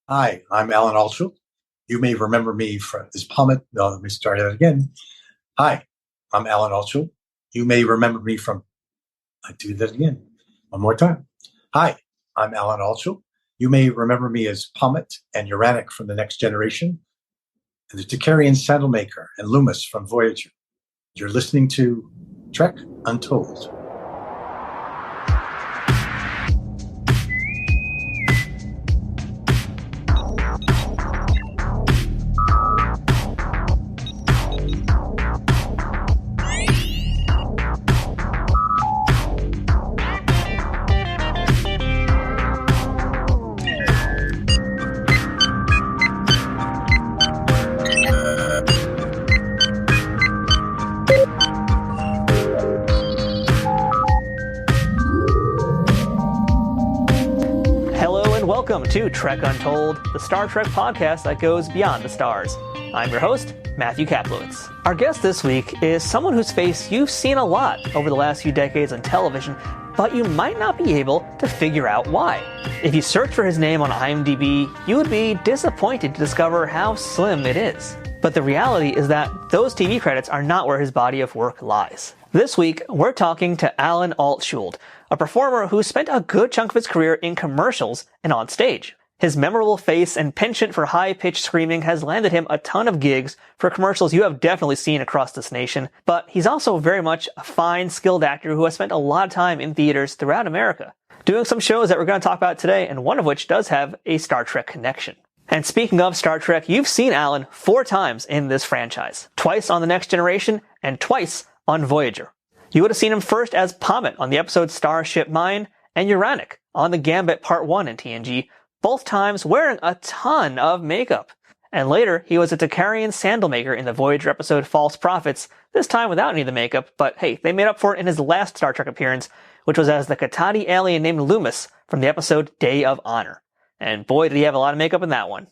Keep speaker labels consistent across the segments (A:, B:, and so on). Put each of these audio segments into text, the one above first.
A: Hi, I'm Alan Altshuld. You may remember me from this Pummit. No, let me start that again. Hi, I'm Alan Altshuld. You may remember me from. I do that again. One more time. Hi, I'm Alan Altshuld. You may remember me as Pummit and Uranic from The Next Generation, and the Takarian Sandalmaker and Loomis from Voyager. You're listening to Trek Untold.
B: Welcome to Trek Untold, the Star Trek podcast that goes beyond the stars. I'm your host, Matthew Kaplowitz. Our guest this week is someone whose face you've seen a lot over the last few decades on television, but you might not be able to figure out why. If you search for his name on IMDb, you would be disappointed to discover how slim it is. But the reality is that those TV credits are not where his body of work lies. This week, we're talking to Alan Altshuld, a performer who spent a good chunk of his career in commercials and on stage. His memorable face and penchant for high-pitched screaming has landed him a ton of gigs for commercials you have definitely seen across this nation, but he's also very much a fine, skilled actor who has spent a lot of time in theaters throughout America, doing some shows that we're going to talk about today, and one of which does have a Star Trek connection. And speaking of Star Trek, you've seen Alan 4 times in this franchise. Twice on The Next Generation, and twice on Voyager. You would have seen him first as Pommet on the episode Starship Mine, and Uranic on the Gambit Part 1 in TNG, both times wearing a ton of makeup. And later, he was a Takarian Sandalmaker in the Voyager episode False Prophets, this time without any of the makeup, but hey, they made up for it in his last Star Trek appearance, which was as the Catati alien named Loomis from the episode Day of Honor. And boy, did he have a lot of makeup in that one.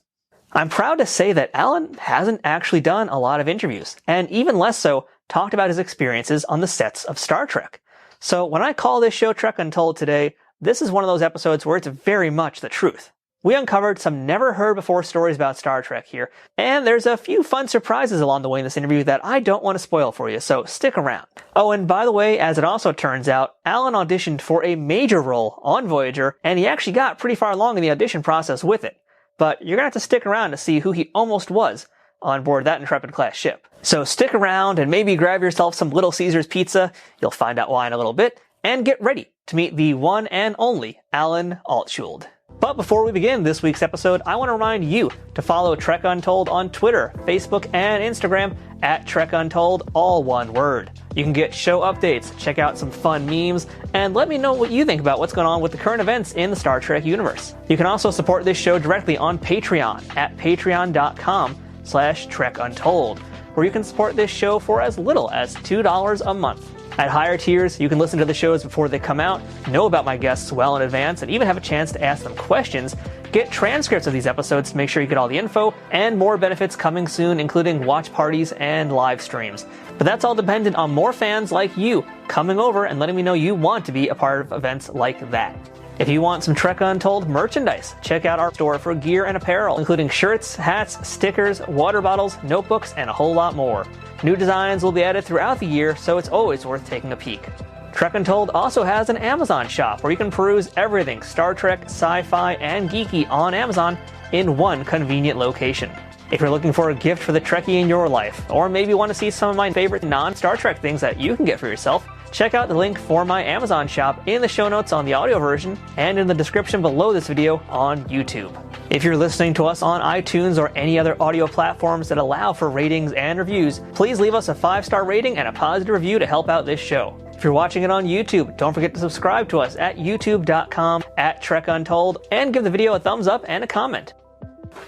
B: I'm proud to say that Alan hasn't actually done a lot of interviews, and even less so, talked about his experiences on the sets of Star Trek. So when I call this show Trek Untold today, this is one of those episodes where it's very much the truth. We uncovered some never-heard-before stories about Star Trek here, and there's a few fun surprises along the way in this interview that I don't want to spoil for you, so stick around. Oh, and by the way, as it also turns out, Alan auditioned for a major role on Voyager, and he actually got pretty far along in the audition process with it. But you're going to have to stick around to see who he almost was on board that Intrepid-class ship. So stick around and maybe grab yourself some Little Caesars pizza, you'll find out why in a little bit, and get ready to meet the one and only Alan Altshuld. But before we begin this week's episode, I want to remind you to follow Trek Untold on Twitter, Facebook, and Instagram at Trek Untold, all one word. You can get show updates, check out some fun memes, and let me know what you think about what's going on with the current events in the Star Trek universe. You can also support this show directly on Patreon at patreon.com/TrekUntold, where you can support this show for as little as $2 a month. At higher tiers, you can listen to the shows before they come out, know about my guests well in advance, and even have a chance to ask them questions, get transcripts of these episodes to make sure you get all the info, and more benefits coming soon, including watch parties and live streams. But that's all dependent on more fans like you coming over and letting me know you want to be a part of events like that. If you want some Trek Untold merchandise, check out our store for gear and apparel, including shirts, hats, stickers, water bottles, notebooks, and a whole lot more. New designs will be added throughout the year, so it's always worth taking a peek. Trek Untold also has an Amazon shop where you can peruse everything Star Trek, sci-fi, and geeky on Amazon in one convenient location. If you're looking for a gift for the Trekkie in your life, or maybe want to see some of my favorite non-Star Trek things that you can get for yourself, check out the link for my Amazon shop in the show notes on the audio version and in the description below this video on YouTube. If you're listening to us on iTunes or any other audio platforms that allow for ratings and reviews, please leave us a 5-star rating and a positive review to help out this show. If you're watching it on YouTube, don't forget to subscribe to us at youtube.com/TrekUntold and give the video a thumbs up and a comment.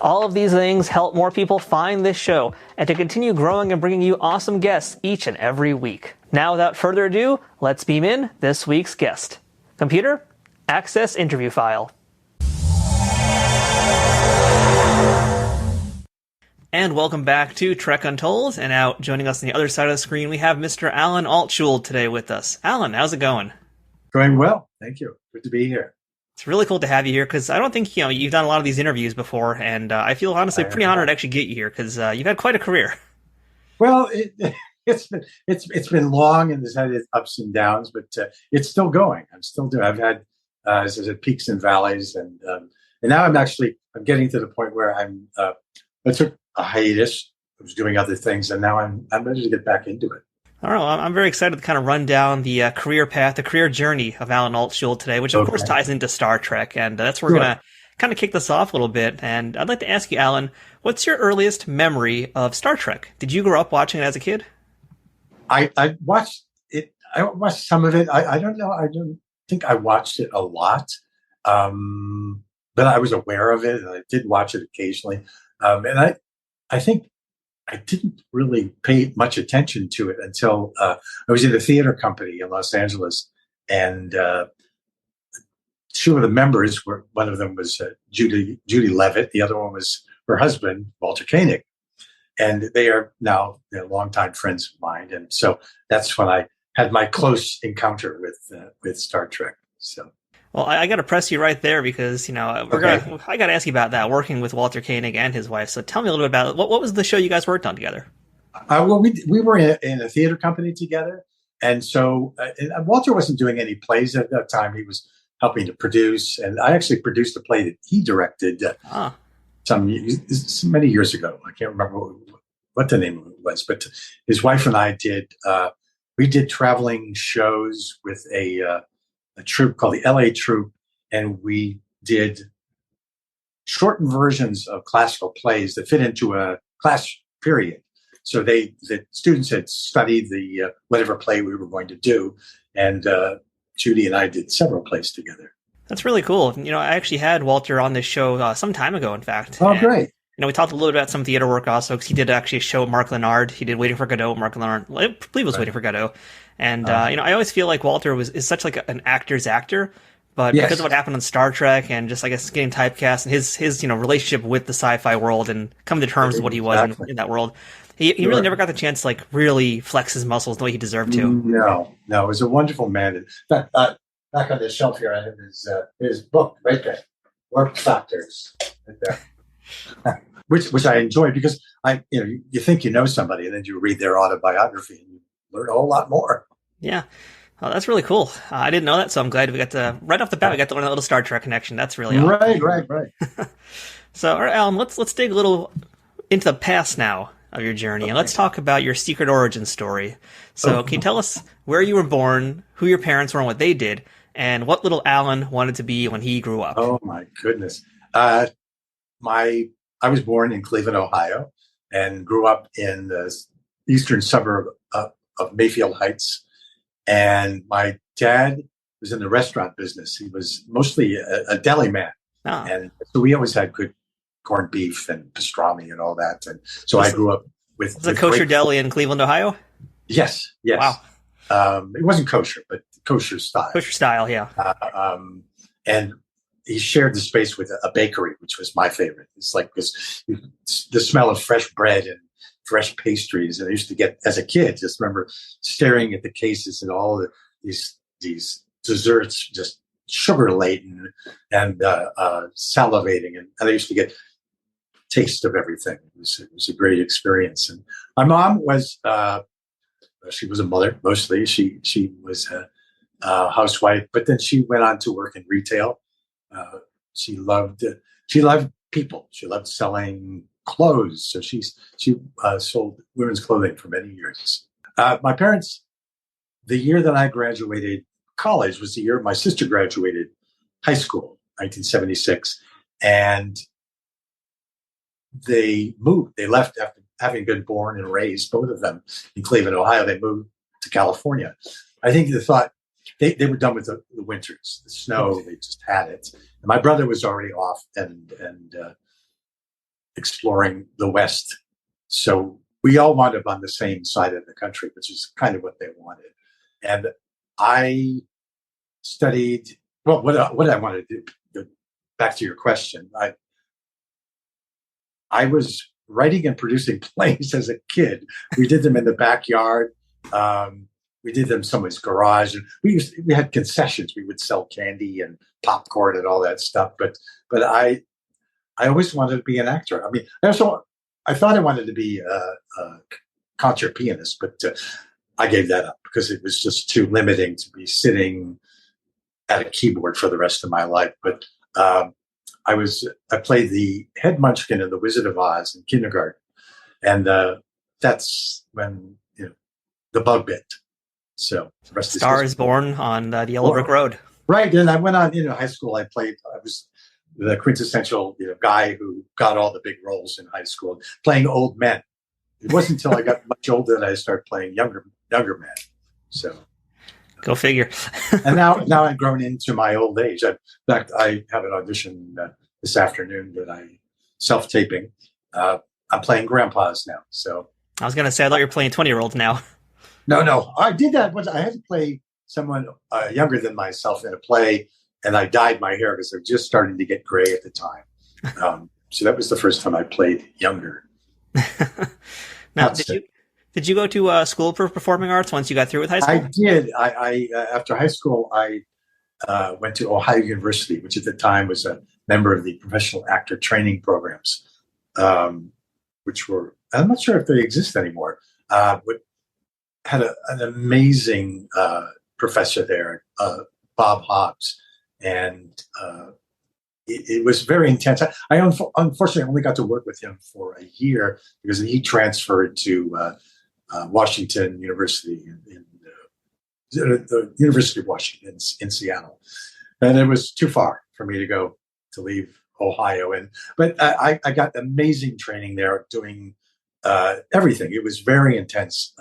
B: All of these things help more people find this show and to continue growing and bringing you awesome guests each and every week. Now, without further ado, let's beam in this week's guest. Computer, access interview file. And welcome back to Trek Untold, and now joining us on the other side of the screen, we have Mr. Alan Altshuld today with us. Alan, how's it going?
A: Going well, thank you. Good to be here.
B: It's really cool to have you here because I don't think you've done a lot of these interviews before, and I feel honestly pretty honored to actually get you here because you've had quite a career.
A: Well, it's been long and it's had its ups and downs, but it's still going. I'm still doing. I've had as I said, peaks and valleys, and now I'm getting to the point where I took a hiatus. I was doing other things, and now I'm ready to get back into it.
B: All right, well, I'm very excited to kind of run down the career path, the career journey of Alan Altshuld today, which of course ties into Star Trek, and that's where we're going to kind of kick this off a little bit. And I'd like to ask you, Alan, what's your earliest memory of Star Trek? Did you grow up watching it as a kid?
A: I watched it. I watched some of it. I don't know. I don't think I watched it a lot, but I was aware of it, and I did watch it occasionally. And I think I didn't really pay much attention to it until I was in a theater company in Los Angeles, and two of the members were. One of them was Judy Leavitt. The other one was her husband, Walter Koenig. And they are now longtime friends of mine, and so that's when I had my close encounter with Star Trek. So,
B: well, I got to press you right there because I got to ask you about that working with Walter Koenig and his wife. So, tell me a little bit about it. What was the show you guys worked on together?
A: Well, we were in a theater company together, and so and Walter wasn't doing any plays at that time. He was helping to produce, and I actually produced a play that he directed. Many years ago. I can't remember what the name of it was, but his wife and I did. We did traveling shows with a troupe called the LA Troupe, and we did shortened versions of classical plays that fit into a class period. So the students had studied the whatever play we were going to do, and Judy and I did several plays together.
B: That's really cool. I actually had Walter on this show some time ago, in fact.
A: Oh, great.
B: We talked a little bit about some theater work also, because he did actually a show with Mark Lenard. He did Waiting for Godot. Mark Lenard, I believe it was Waiting for Godot. And, I always feel like Walter is such like an actor's actor, but because of what happened on Star Trek and just, I guess, getting typecast and his relationship with the sci-fi world and coming to terms with what he was in that world, he really never got the chance to, like, really flex his muscles the way he deserved to.
A: No, it was a wonderful man. Back on the shelf here, I have his book right there, Warp Factors, right there, which I enjoy because you think you know somebody and then you read their autobiography and you learn a whole lot more.
B: Yeah, that's really cool. I didn't know that, so I'm glad we got to right off the bat we got to learn a little Star Trek connection. That's really awesome.
A: Right.
B: So, all right, Alan, let's dig a little into the past now of your journey, and let's talk about your secret origin story. So, can you tell us where you were born, who your parents were, and what they did? And what little Alan wanted to be when he grew up?
A: Oh my goodness! I was born in Cleveland, Ohio, and grew up in the eastern suburb of Mayfield Heights. And my dad was in the restaurant business. He was mostly a deli man, and so we always had good corned beef and pastrami and all that. And so I grew up with
B: the kosher deli in Cleveland, Ohio.
A: Yes.
B: Wow.
A: It wasn't kosher, but kosher style.
B: Kosher style, yeah.
A: And he shared the space with a bakery, which was my favorite. It's like the smell of fresh bread and fresh pastries. And I used to get, as a kid, just remember staring at the cases and all these desserts, just sugar laden and salivating. And I used to get taste of everything. It was a great experience. And my mom was... she was a mother mostly. She was a housewife, but then she went on to work in retail. She loved people. She loved selling clothes. So she sold women's clothing for many years. My parents, the year that I graduated college was the year my sister graduated high school, 1976, and they moved. They left after having been born and raised, both of them in Cleveland, Ohio. They moved to California. I think they thought they were done with the winters, the snow. They just had it. And my brother was already off and exploring the West. So we all wound up on the same side of the country, which is kind of what they wanted. And I studied, well, what I wanted to do, back to your question, I was writing and producing plays as a kid. We did them in the backyard. we did them in someone's garage, and we had concessions. We would sell candy and popcorn and all that stuff. But I always wanted to be an actor. I mean, I thought I wanted to be a concert pianist, but I gave that up because it was just too limiting to be sitting at a keyboard for the rest of my life. But I played the head munchkin in The Wizard of Oz in kindergarten, and that's when the bug bit. So the rest
B: Star is born on the Yellow Brick Road.
A: Right, and I went on. High school. I was the quintessential guy who got all the big roles in high school, playing old men. It wasn't until I got much older that I started playing younger men. So,
B: go figure.
A: And now I've grown into my old age. In fact, I have an audition this afternoon that I'm self-taping. I'm playing grandpas now. So
B: I was going to say, I thought you were playing 20-year-olds now.
A: No. I did that once. I had to play someone younger than myself in a play, and I dyed my hair because they're just starting to get gray at the time. So that was the first time I played younger.
B: Now, did you go to school for performing arts once you got through with high school?
A: I did. I after high school, I went to Ohio University, which at the time was a member of the professional actor training programs, which were, I'm not sure if they exist anymore, but had an amazing professor there, Bob Hobbs, and it was very intense. I unfortunately only got to work with him for a year because he transferred to Washington University in the University of Washington in Seattle, and it was too far for me to leave Ohio. But I got amazing training there, doing everything. It was very intense.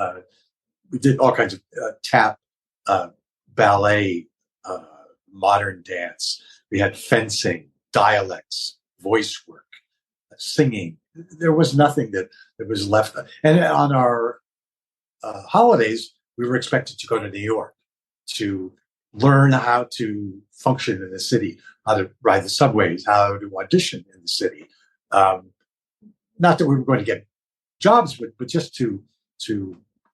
A: We did all kinds of tap, ballet, modern dance. We had fencing, dialects, voice work, singing. There was nothing that was left. And on our holidays, we were expected to go to New York to learn how to function in the city, how to ride the subways, how to audition in the city. Not that we were going to get jobs, but just to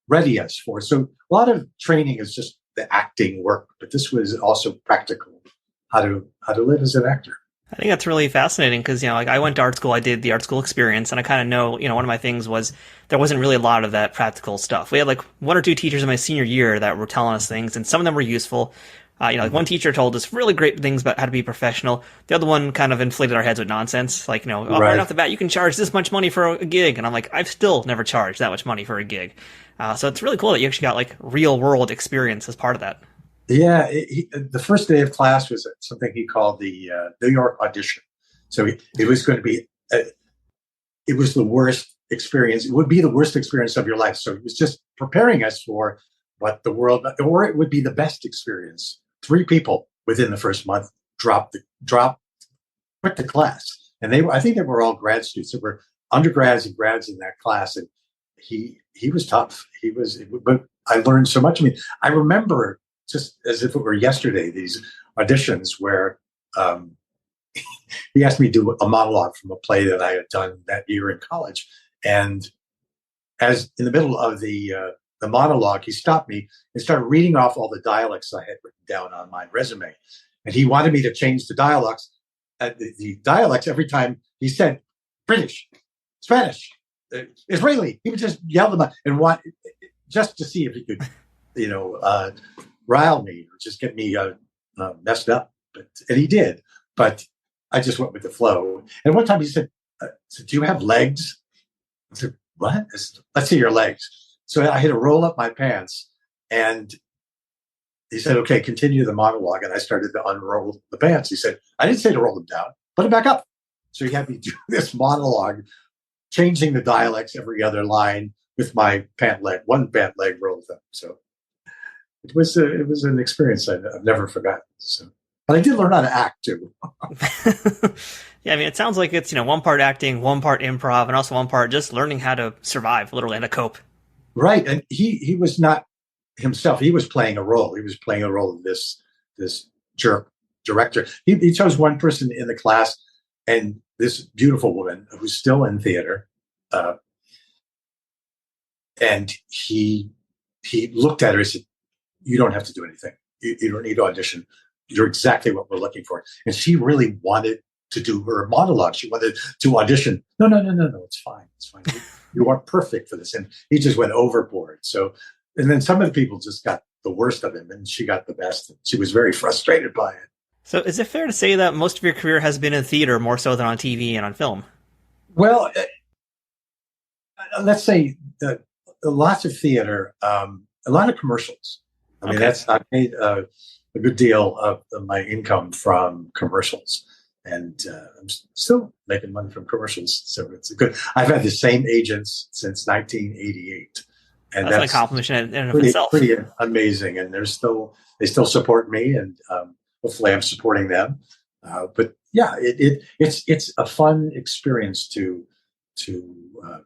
A: ready us for. So a lot of training is just the acting work, but this was also practical, how to live as an actor.
B: I think that's really fascinating because, I went to art school, I did the art school experience, and I kind of know, one of my things was there wasn't really a lot of that practical stuff. We had like one or two teachers in my senior year that were telling us things, and some of them were useful. Like one teacher told us really great things about how to be professional. The other one kind of inflated our heads with nonsense. Like, right off the bat, you can charge this much money for a gig. And I'm like, I've still never charged that much money for a gig. So it's really cool that you actually got like real world experience as part of that.
A: Yeah. The first day of class was something he called the New York audition. So it was going to be, it was the worst experience. It would be the worst experience of your life. So it was just preparing us for what the world, or it would be the best experience. 3 people within the first month quit the class. And I think they were all grad students. There were undergrads and grads in that class. And he was tough. But I learned so much. I mean, I remember just as if it were yesterday, these auditions where he asked me to do a monologue from a play that I had done that year in college. And as in the middle of the monologue, he stopped me and started reading off all the dialects I had written down on my resume. And he wanted me to change the dialects. The dialects every time he said British, Spanish, Israeli. He would just yell them out and want just to see if he could, rile me or just get me messed up. And he did. But I just went with the flow. And one time he said, "Do you have legs?" I said, "What?" I said, "Let's see your legs." So I had to roll up my pants, and he said, "Okay, continue the monologue." And I started to unroll the pants. He said, "I didn't say to roll them down. Put them back up." So he had me do this monologue, changing the dialects every other line with my one pant leg rolled up. So it was an experience I've never forgotten. So, but I did learn how to act too.
B: Yeah, I mean, it sounds like it's one part acting, one part improv, and also one part just learning how to survive, literally, and to cope.
A: Right, and he was not himself. He was playing a role. He was playing a role of this jerk director. He chose one person in the class, and this beautiful woman who's still in theater. And he looked at her and said, you don't have to do anything. You don't need to audition. You're exactly what we're looking for. And she really wanted to do her monologue. She wanted to audition. No. It's fine. You are perfect for this. And he just went overboard. So, and then some of the people just got the worst of him, and she got the best. And she was very frustrated by it.
B: So is it fair to say that most of your career has been in theater more so than on TV and on film?
A: Well, let's say lots of theater, a lot of commercials. I mean, I made a good deal of my income from commercials, and I'm still making money from commercials. So it's good. I've had the same agents since 1988, and that's an
B: accomplishment in itself.
A: Pretty amazing. And they still support me, and hopefully I'm supporting them. But yeah, it's a fun experience to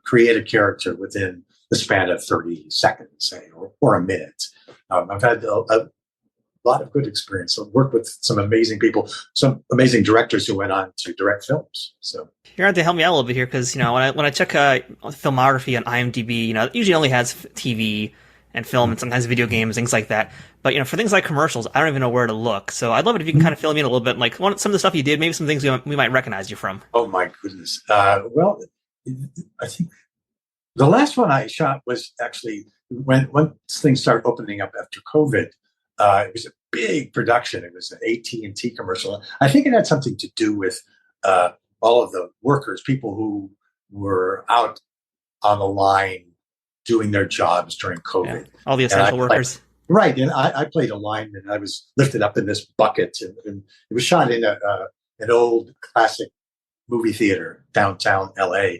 A: create a character within the span of 30 seconds, say, or a minute. I've had a lot of good experience. I've worked with some amazing people, some amazing directors who went on to direct films. So
B: you're going to help me out a little bit here, because when I check filmography on IMDb, it usually only has TV and film and sometimes video games, things like that. But for things like commercials, I don't even know where to look. So I'd love it if you can kind of fill me in a little bit, like some of the stuff you did, maybe some things we might recognize you from.
A: Oh my goodness! Well, I think the last one I shot was actually when things started opening up after COVID. It was a big production. It was an AT&T commercial. I think it had something to do with all of the workers, people who were out on the line doing their jobs during COVID.
B: Yeah, all the essential workers.
A: Right. And I played a lineman. I was lifted up in this bucket. And it was shot in an old classic movie theater downtown LA.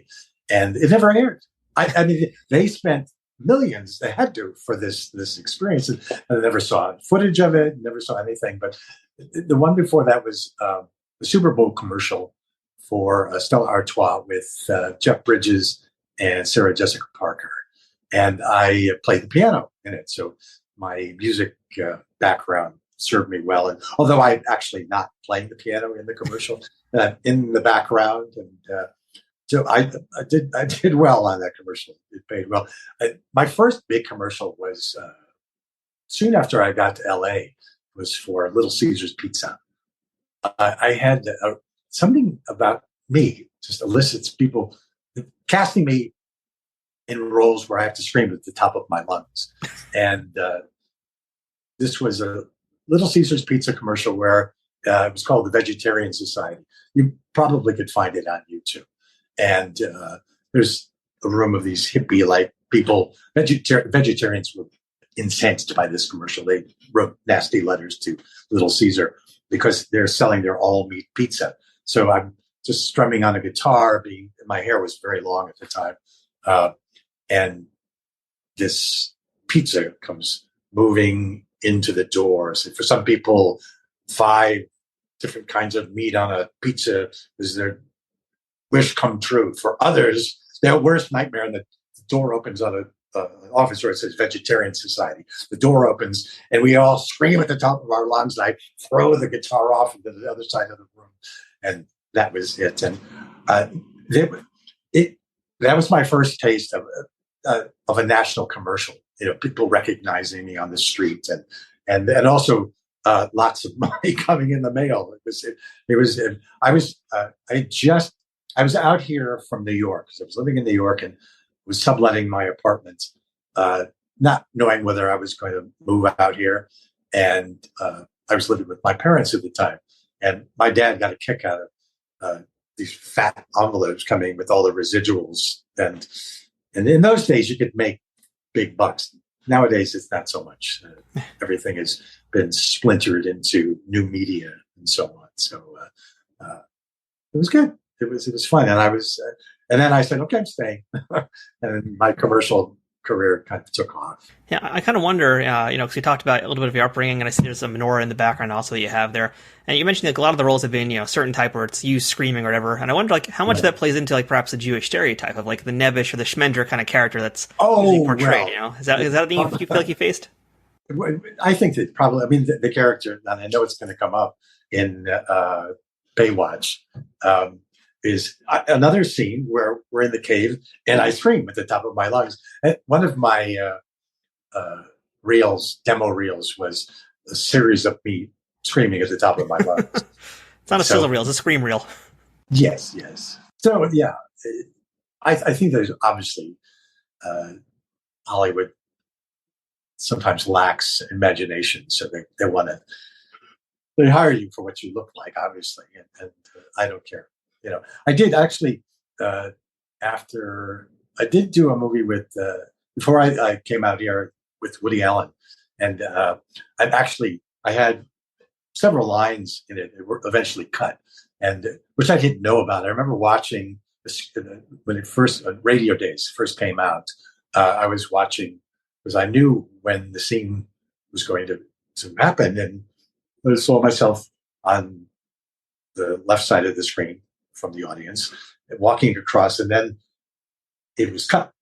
A: And it never aired. I mean, they spent millions, they had to, for this experience. And I never saw footage of it, never saw anything. But the one before that was the Super Bowl commercial for Stella Artois with Jeff Bridges and Sarah Jessica Parker. And I played the piano in it. So my music background served me well. And although I'm actually not playing the piano in the commercial, in the background. And so I did well on that commercial. It paid well. My first big commercial was soon after I got to LA, was for Little Caesars Pizza. I had something about me just elicits people casting me in roles where I have to scream at the top of my lungs. And this was a Little Caesars Pizza commercial where it was called the Vegetarian Society. You probably could find it on YouTube. And there's a room of these hippie-like people. Vegetarians were incensed by this commercial. They wrote nasty letters to Little Caesar because they're selling their all-meat pizza. So I'm just strumming on a guitar. My hair was very long at the time. And this pizza comes moving into the door. So for some people, 5 different kinds of meat on a pizza is their wish come true. For others, their worst nightmare, and the door opens on an office where it says Vegetarian Society. The door opens, and we all scream at the top of our lungs. And I throw the guitar off into the other side of the room, and that was it. And that was my first taste of a national commercial. People recognizing me on the street, and also lots of money coming in the mail. I was out here from New York because I was living in New York and was subletting my apartment, not knowing whether I was going to move out here. And I was living with my parents at the time. And my dad got a kick out of these fat envelopes coming with all the residuals. And in those days, you could make big bucks. Nowadays, it's not so much. Everything has been splintered into new media and so on. So it was good. It was fun, and and then I said, okay, I'm staying, and my commercial career kind of took off.
B: Yeah, I kind of wonder, because you talked about a little bit of your upbringing, and I see there's a menorah in the background also that you have there, and you mentioned a lot of the roles have been, certain type where it's you screaming or whatever, and I wonder, how much that plays into, perhaps a Jewish stereotype of, the nebbish or the schmender kind of character that's usually portrayed, Is that something you feel like you faced?
A: I think that probably, the character, and I know it's going to come up in Baywatch, is another scene where we're in the cave and I scream at the top of my lungs. And one of my demo reels, was a series of me screaming at the top of my lungs.
B: It's not a sizzle reel; it's a scream reel.
A: Yes. So yeah, I think there's obviously Hollywood sometimes lacks imagination, so they want to. They hire you for what you look like, obviously, and I don't care. I did actually after I did do a movie with before I came out here with Woody Allen, and I had several lines in it that were eventually cut, and which I didn't know about. I remember watching this, when it first Radio Days first came out. I was watching because I knew when the scene was going to happen, and I saw myself on the left side of the screen from the audience, walking across, and then it was cut.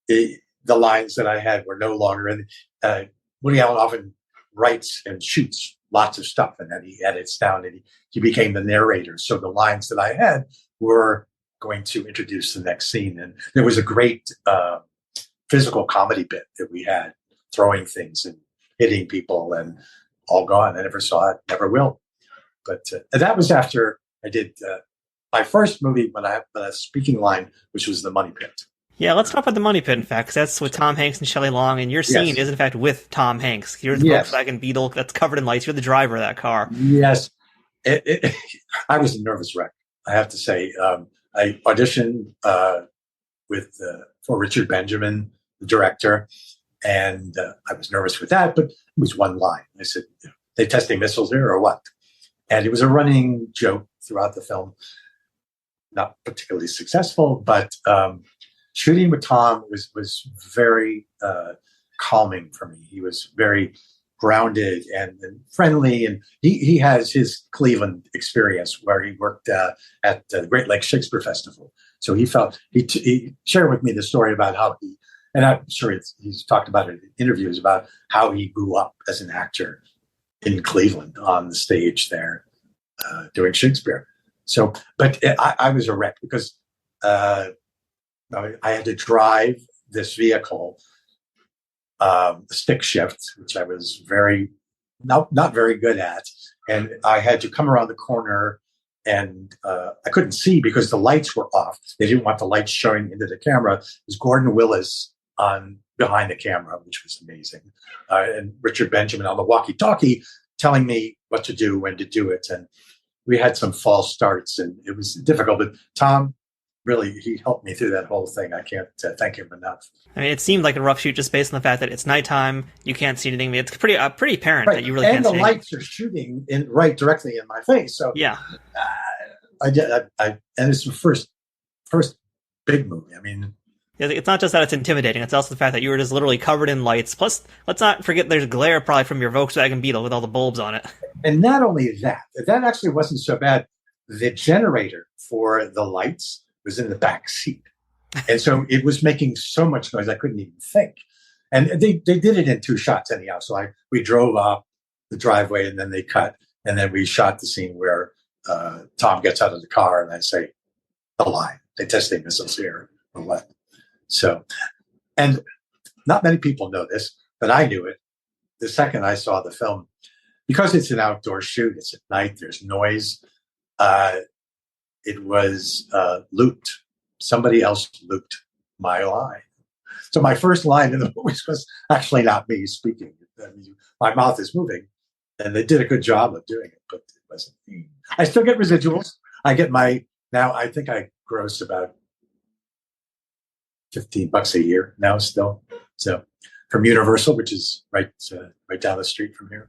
A: The lines that I had were no longer in. Woody Allen often writes and shoots lots of stuff, and then he edits down, and he became the narrator. So the lines that I had were going to introduce the next scene, and there was a great physical comedy bit that we had, throwing things and hitting people, and all gone. I never saw it, never will. But that was after I did my first movie when I had a speaking line, which was The Money Pit.
B: Yeah, let's talk about The Money Pit, in fact, because that's with Tom Hanks and Shelley Long, and your scene is, in fact, with Tom Hanks. You're the Volkswagen Beetle that's covered in lights. You're the driver of that car.
A: Yes. I was a nervous wreck, I have to say. I auditioned for Richard Benjamin, the director, and I was nervous with that, but it was one line. I said, they testing missiles there or what? And it was a running joke throughout the film. Not particularly successful, but shooting with Tom was very calming for me. He was very grounded and friendly, and he has his Cleveland experience where he worked at the Great Lakes Shakespeare Festival. So he shared with me the story about how and I'm sure he's talked about it in interviews, about how he grew up as an actor in Cleveland on the stage there doing Shakespeare. So, but I was a wreck because I had to drive this vehicle, stick shift, which I was not very good at. And I had to come around the corner, and I couldn't see because the lights were off. They didn't want the lights showing into the camera. It was Gordon Willis behind the camera, which was amazing. And Richard Benjamin on the walkie-talkie telling me what to do, when to do it. And we had some false starts, and it was difficult. But Tom, really, he helped me through that whole thing. I can't thank him enough.
B: I mean, it seemed like a rough shoot just based on the fact that it's nighttime. You can't see anything. It's pretty apparent that you really can't see anything. And the lights
A: are shooting right directly in my face. So
B: yeah,
A: and it's the first big movie. I mean,
B: it's not just that it's intimidating. It's also the fact that you were just literally covered in lights. Plus, let's not forget there's glare probably from your Volkswagen Beetle with all the bulbs on it.
A: And not only that actually wasn't so bad. The generator for the lights was in the back seat. And so it was making so much noise I couldn't even think. And they did it in 2 shots anyhow. So we drove up the driveway, and then they cut. And then we shot the scene where Tom gets out of the car, and I say, the line, they testing missiles here or what? So, and not many people know this, but I knew it the second I saw the film. Because it's an outdoor shoot, it's at night, there's noise. It was looped. Somebody else looped my line. So my first line in the movie was actually not me speaking. I mean, my mouth is moving, and they did a good job of doing it, but it wasn't me. I still get residuals. I think I gross about $15 a year now still. So from Universal, which is right down the street from here.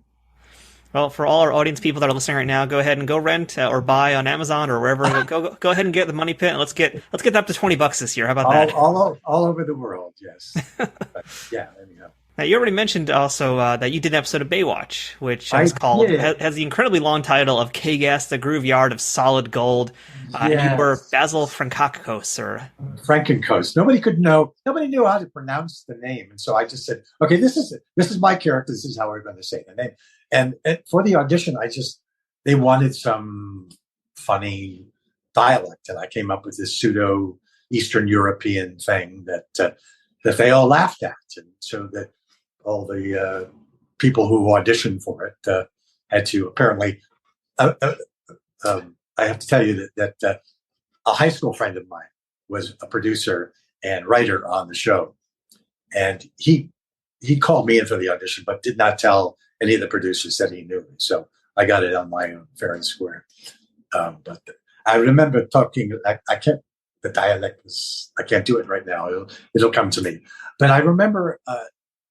B: Well, for all our audience people that are listening right now, go ahead and go rent or buy on Amazon or wherever. go ahead and get The Money Pit, and let's get that up to $20 this year. How about that?
A: All over the world, yes. But, yeah, anyhow.
B: Now, you already mentioned also that you did an episode of Baywatch, which has the incredibly long title of K-Gas, the Groove Yard of Solid Gold. Yes. And you were Basil Frankakos, or
A: Frankenkos. Nobody knew how to pronounce the name, and so I just said, "Okay, this is it. This is my character. This is how we're going to say the name." And for the audition, they wanted some funny dialect, and I came up with this pseudo Eastern European thing that they all laughed at, and so that. people who auditioned for it had to apparently. I have to tell you that a high school friend of mine was a producer and writer on the show, and he called me in for the audition, but did not tell any of the producers that he knew me. So I got it on my own, fair and square. But I remember talking. I can't. The dialect was. I can't do it right now. It'll come to me. But I remember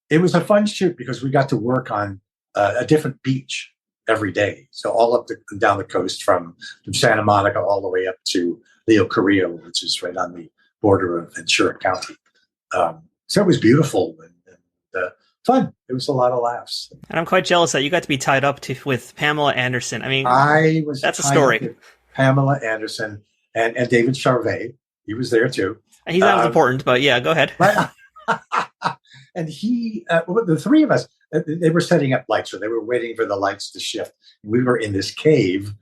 A: it was a fun shoot because we got to work on a different beach every day. So all up and down the coast from Santa Monica all the way up to Leo Carrillo, which is right on the border of Ventura County. So it was beautiful and fun. It was a lot of laughs.
B: And I'm quite jealous that you got to be tied up with Pamela Anderson. I mean, that's a story.
A: Pamela Anderson and David Charvet. He was there too.
B: He's not as important, but yeah, go ahead.
A: And the three of us, they were setting up lights, or they were waiting for the lights to shift. We were in this cave.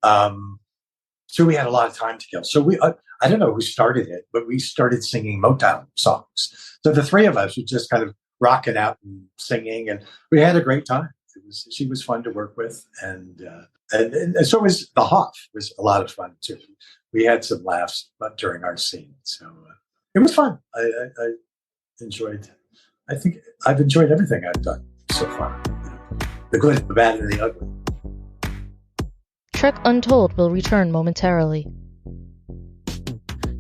A: So we had a lot of time to kill. So I don't know who started it, but we started singing Motown songs. So the three of us were just kind of rocking out and singing, and we had a great time. She was fun to work with, and so was the Hoff. It was a lot of fun too. We had some laughs during our scene, so it was fun. I enjoyed. I think I've enjoyed everything I've done so far. The good, the bad, and the ugly.
C: Trek Untold will return momentarily.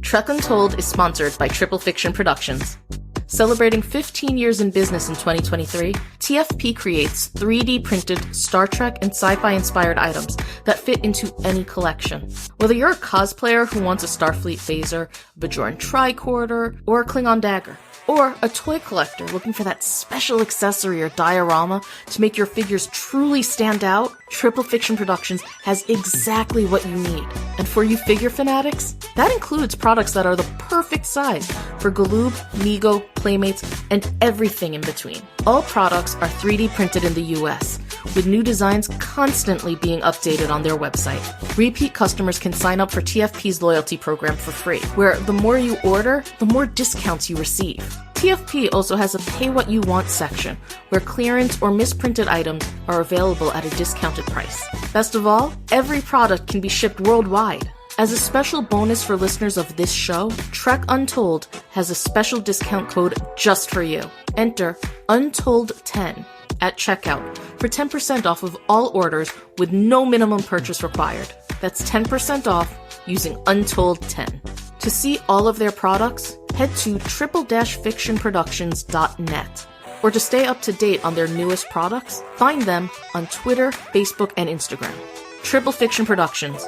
D: Trek Untold is sponsored by Triple Fiction Productions. Celebrating 15 years in business in 2023, TFP creates 3D printed Star Trek and sci-fi inspired items that fit into any collection. Whether you're a cosplayer who wants a Starfleet phaser, a Bajoran tricorder, or a Klingon dagger, or a toy collector looking for that special accessory or diorama to make your figures truly stand out, Triple Fiction Productions has exactly what you need. And for you figure fanatics, that includes products that are the perfect size for Galoob, Mego, Playmates, and everything in between. All products are 3D printed in the US, with new designs constantly being updated on their website. Repeat customers can sign up for TFP's loyalty program for free, where the more you order, the more discounts you receive. TFP also has a Pay What You Want section, where clearance or misprinted items are available at a discounted price. Best of all, every product can be shipped worldwide. As a special bonus for listeners of this show, Trek Untold has a special discount code just for you. Enter Untold10 at checkout for 10% off of all orders with no minimum purchase required. That's 10% off using Untold10. To see all of their products, head to triple-fictionproductions.net. Or to stay up to date on their newest products, find them on Twitter, Facebook, and Instagram. Triple Fiction Productions,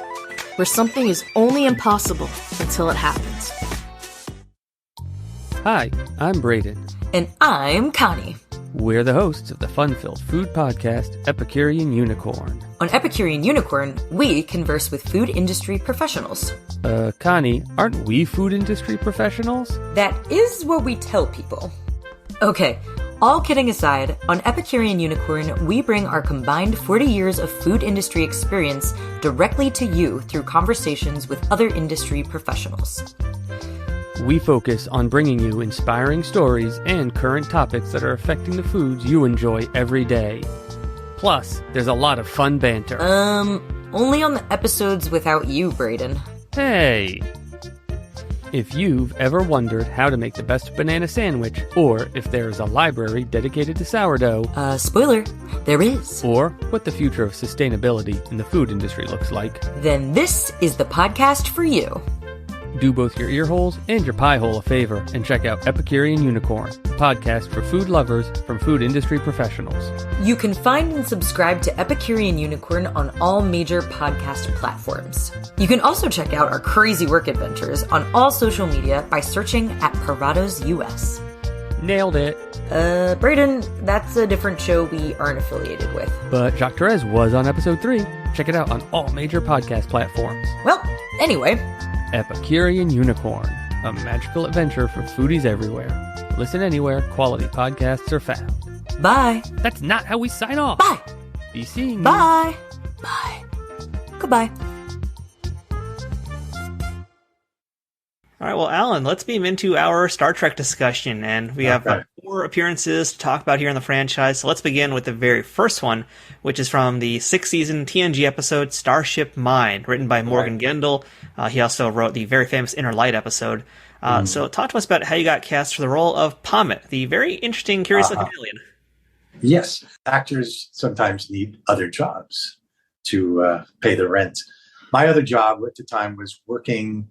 D: where something is only impossible until it happens.
E: Hi, I'm Braden.
F: And I'm Connie.
E: We're the hosts of the fun-filled food podcast, Epicurean Unicorn.
F: On Epicurean Unicorn, we converse with food industry professionals.
E: Connie, aren't we food industry professionals?
F: That is what we tell people. Okay, all kidding aside, on Epicurean Unicorn, we bring our combined 40 years of food industry experience directly to you through conversations with other industry professionals.
E: We focus on bringing you inspiring stories and current topics that are affecting the foods you enjoy every day. Plus, there's a lot of fun banter.
F: Only on the episodes without you, Braden.
E: Hey! If you've ever wondered how to make the best banana sandwich, or if there is a library dedicated to sourdough...
F: Spoiler, there is.
E: Or what the future of sustainability in the food industry looks like...
F: Then this is the podcast for you.
E: Do both your ear holes and your pie hole a favor and check out Epicurean Unicorn, a podcast for food lovers from food industry professionals.
F: You can find and subscribe to Epicurean Unicorn on all major podcast platforms. You can also check out our crazy work adventures on all social media by searching at Parados US.
E: Nailed it.
F: Braden, that's a different show we aren't affiliated with.
E: But Jacques Therese was on episode 3. Check it out on all major podcast platforms.
F: Well, anyway...
E: Epicurean Unicorn, a magical adventure for foodies everywhere. Listen anywhere quality podcasts are found.
F: Bye.
E: That's not how we sign off.
F: Bye.
E: Be seeing you.
F: Bye. Bye. Goodbye.
B: All right, well, Alan, let's beam into our Star Trek discussion, and we have 4 appearances to talk about here in the franchise. So let's begin with the very first one, which is from the 6th season TNG episode Starship Mine, written by Morgan Gendel. He also wrote the very famous Inner Light episode. So talk to us about how you got cast for the role of Pommet, the very interesting, curious-looking alien.
A: Yes, actors sometimes need other jobs to pay the rent. My other job at the time was working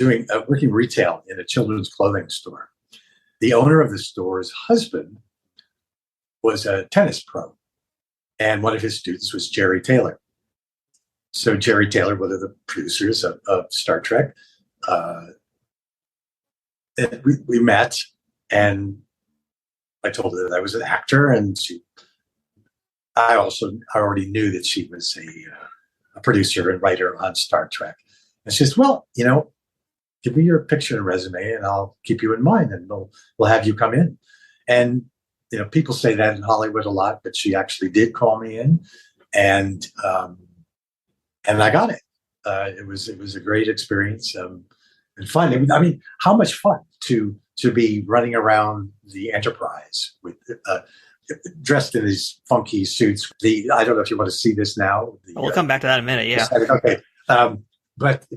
A: retail in a children's clothing store. The owner of the store's husband was a tennis pro, and one of his students was Jeri Taylor. So Jeri Taylor, one of the producers of Star Trek, we met, and I told her that I was an actor, and I already knew that she was a producer and writer on Star Trek. And she says, well, give me your picture and resume, and I'll keep you in mind, and we'll have you come in. And people say that in Hollywood a lot, but she actually did call me in, and I got it. It was a great experience and fun. I mean, how much fun to be running around the Enterprise with dressed in these funky suits. I don't know if you want to see this now.
B: We'll come back to that in a minute. Yeah.
A: Okay. But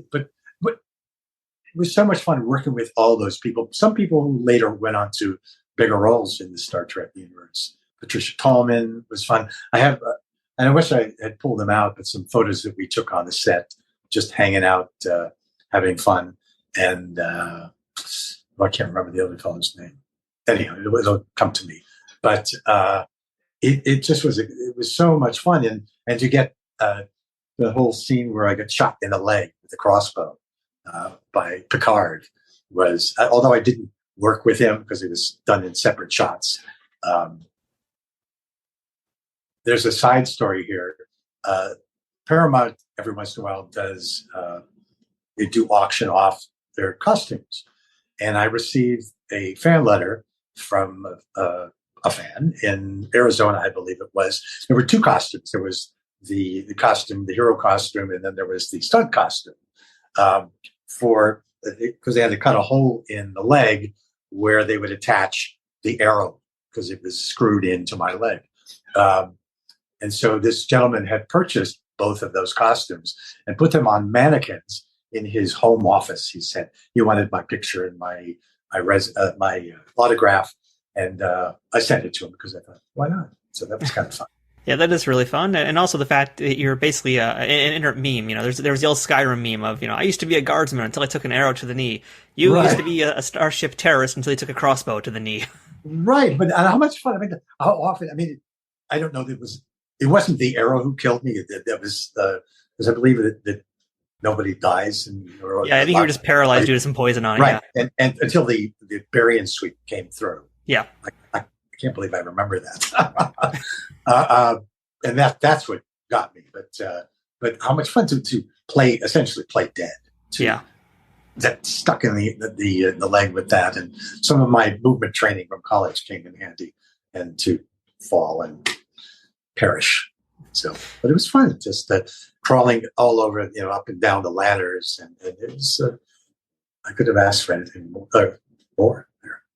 A: it was so much fun working with all those people. Some people who later went on to bigger roles in the Star Trek universe. Patricia Tallman was fun. I have, and I wish I had pulled them out, but some photos that we took on the set, just hanging out, having fun. And I can't remember the other fellow's name. Anyhow, it'll come to me. But it just was, it was so much fun. And to get the whole scene where I got shot in the leg with a crossbow by Picard was, although I didn't work with him because it was done in separate shots. There's a side story here. Paramount every once in a while they do auction off their costumes. And I received a fan letter from a fan in Arizona, I believe it was. There were 2 costumes. There was the costume, the hero costume, and then there was the stunt costume. Because they had to cut a hole in the leg where they would attach the arrow because it was screwed into my leg. And so this gentleman had purchased both of those costumes and put them on mannequins in his home office. He said he wanted my picture and my autograph, and I sent it to him because I thought, why not? So that was kind of fun.
B: Yeah, that is really fun, and also the fact that you're basically an internet meme. There was the old Skyrim meme of I used to be a guardsman until I took an arrow to the knee. You used to be a starship terrorist until you took a crossbow to the knee.
A: Right, but how much fun? I mean, how often? I mean, I don't know. It wasn't the arrow who killed me. That was because I believe that nobody dies.
B: I think you were just paralyzed due to some poison on it.
A: Right, yeah. and until the Barian suite came through.
B: Yeah,
A: I can't believe I remember that. And that's what got me. But how much fun to essentially play dead. That stuck in the leg with that, and some of my movement training from college came in handy, and to fall and perish. So, but it was fun, just crawling all over, up and down the ladders, and it was. I could have asked for anything more there.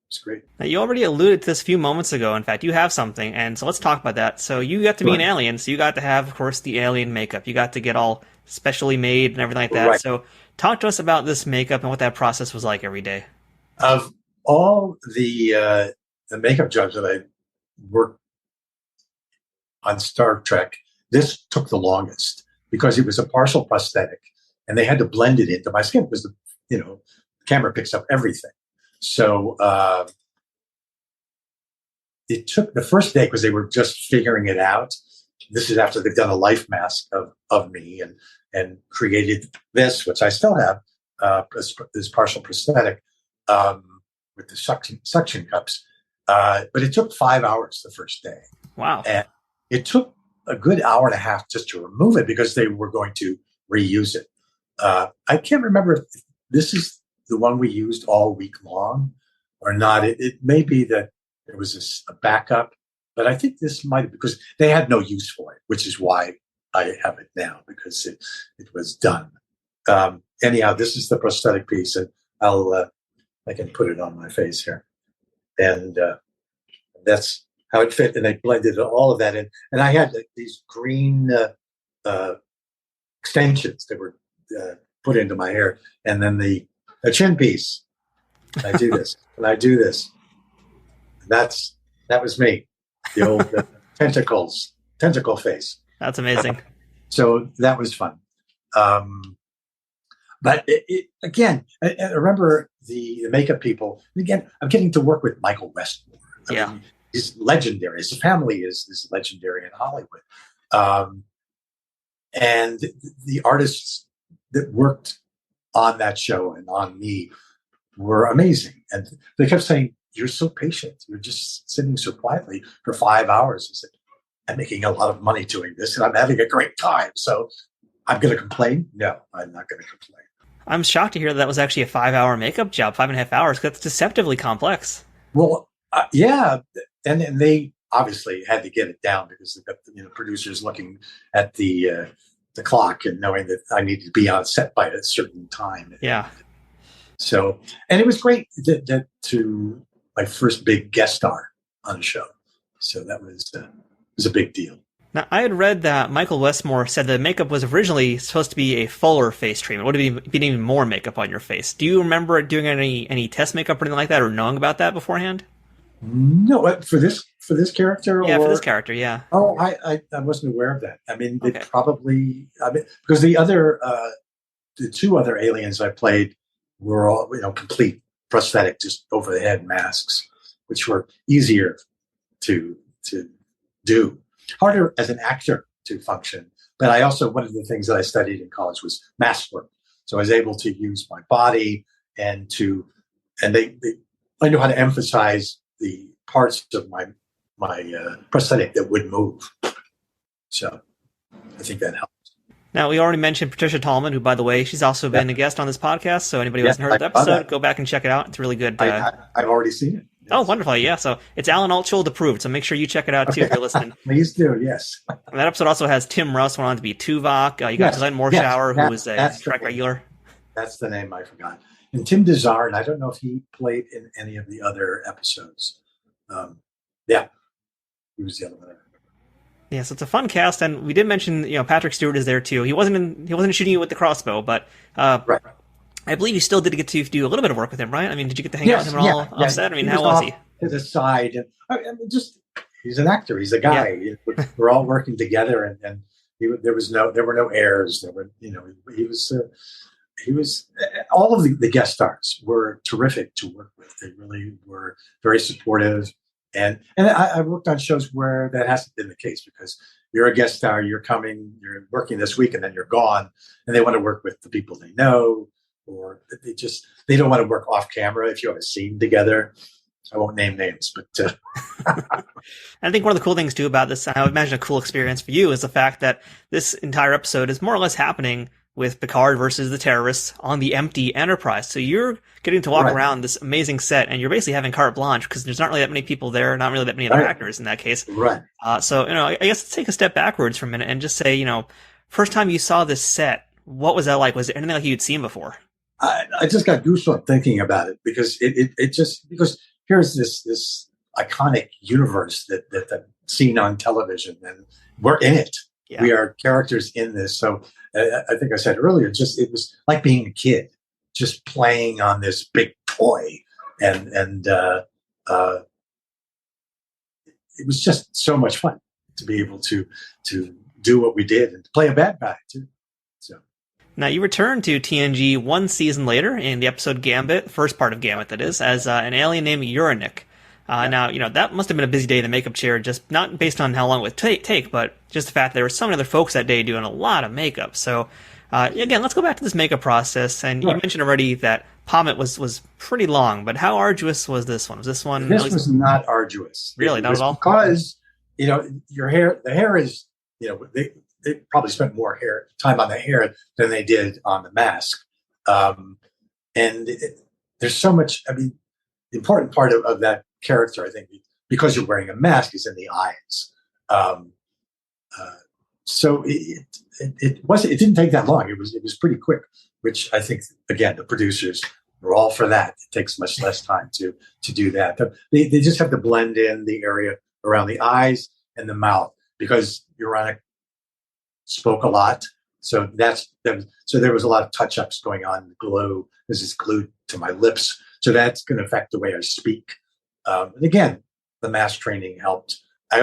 A: It's great.
B: Now, you already alluded to this a few moments ago. In fact, you have something, and so let's talk about that. So you got to be an alien, so you got to have, of course, the alien makeup. You got to get all specially made and everything like that. Right. So talk to us about this makeup and what that process was like every day.
A: Of all the makeup jobs that I worked on Star Trek, this took the longest because it was a partial prosthetic, and they had to blend it into my skin because the camera picks up everything. So it took the first day because they were just figuring it out. This is after they've done a life mask of me and created this, which I still have, this partial prosthetic with the suction cups. But it took 5 hours the first day.
B: Wow.
A: And it took a good hour and a half just to remove it because they were going to reuse it. I can't remember if this is the one we used all week long or not. It may be that there was a backup, but I think this might have, because they had no use for it, which is why I have it now, because it was done. Anyhow, this is the prosthetic piece, and I can put it on my face here, and that's how it fit. And I blended all of that in, and I had these green extensions that were put into my hair, and then the chin piece. I do this, and I do this. That was me, the old tentacle face.
B: That's amazing.
A: So that was fun. But again, I remember the makeup people. Again, I'm getting to work with Michael Westmore. I mean, he's legendary. His family is legendary in Hollywood. And the artists that worked on that show and on me were amazing. And they kept saying, "You're so patient. You're just sitting so quietly for 5 hours." I said, "I'm making a lot of money doing this, and I'm having a great time. So I'm going to complain? No, I'm not going to complain."
B: I'm shocked to hear that was actually a 5-hour makeup job, 5.5 hours. That's deceptively complex.
A: Well, yeah. And they obviously had to get it down because they've got producers looking at the clock and knowing that I need to be on set by a certain time.
B: Yeah.
A: So, and it was great to my first big guest star on a show. So that was a big deal.
B: Now, I had read that Michael Westmore said the makeup was originally supposed to be a fuller face treatment. Would it be even more makeup on your face? Do you remember doing any test makeup or anything like that, or knowing about that beforehand?
A: No, for this character.
B: Yeah, for this character. Yeah.
A: Oh, I wasn't aware of that. I mean, they probably. I mean, because the two other aliens I played were all complete prosthetic, just over the head masks, which were easier to do. Harder as an actor to function. But I also, one of the things that I studied in college was mask work. So I was able to use my body I know how to emphasize the parts of my prosthetic that would move. So I think that helps.
B: Now, we already mentioned Patricia Tallman, who, by the way, she's also been a guest on this podcast. So anybody who hasn't heard the episode, go back and check it out. It's really good.
A: I've already seen it. Yes.
B: Oh, wonderful. Yeah. So it's Alan Altshuld approved. So make sure you check it out, too, if you're listening.
A: Please do. Yes.
B: And that episode also has Tim Russ went on to be Tuvok. You got Glenn Morshower, who was a track regular.
A: That's the name I forgot. And Tim Desarn, I don't know if he played in any of the other episodes. He was the other one.
B: Yeah, so it's a fun cast, and we did mention Patrick Stewart is there too. He wasn't shooting you with the crossbow, but
A: right.
B: I believe you still did get to do a little bit of work with him, right? I mean, did you get to hang out with him all offset? I mean, how was he?
A: To the side, and he's an actor. He's a guy. Yeah. We're all working together, and there were no errors. He was all of the guest stars were terrific to work with. They really were very supportive. And I worked on shows where that hasn't been the case because you're a guest star, you're coming, you're working this week, and then you're gone, and they want to work with the people they know, or they don't want to work off camera if you have a scene together. I won't name names, but
B: I think one of the cool things too about this, I would imagine a cool experience for you, is the fact that this entire episode is more or less happening with Picard versus the terrorists on the empty Enterprise. So you're getting to walk around this amazing set, and you're basically having carte blanche because there's not really that many people there, not really that many other actors in that case.
A: Right.
B: So I guess let's take a step backwards for a minute and just say, first time you saw this set, what was that like? Was it anything like you'd seen before?
A: I just got goosebumps thinking about it because because here's this iconic universe that's seen on television, and we're in it. Yeah. We are characters in this. So I think I said earlier, it was like being a kid, just playing on this big toy, and it was just so much fun to be able to do what we did and to play a bad guy too. So
B: now you returned to TNG one season later in the episode Gambit, the first part of Gambit that is, as an alien named Uranic. Now, that must have been a busy day in the makeup chair, just not based on how long it would take, but just the fact that there were so many other folks that day doing a lot of makeup. So, again, let's go back to this makeup process. And you mentioned already that Pommet was pretty long, but how arduous was this one?
A: This was not arduous.
B: Really, not at all?
A: Because, your hair, the hair is, they probably spent more time on the hair than they did on the mask. There's so much, the important part of that character, I think, because you're wearing a mask, is in the eyes. So it didn't take that long. It was pretty quick, which I think, again, the producers we're all for that. It takes much less time to do that. They just have to blend in the area around the eyes and the mouth because Uranic spoke a lot. So so there was a lot of touch-ups going on. The glue is glued to my lips. So that's going to affect the way I speak. And again, the mask training helped. I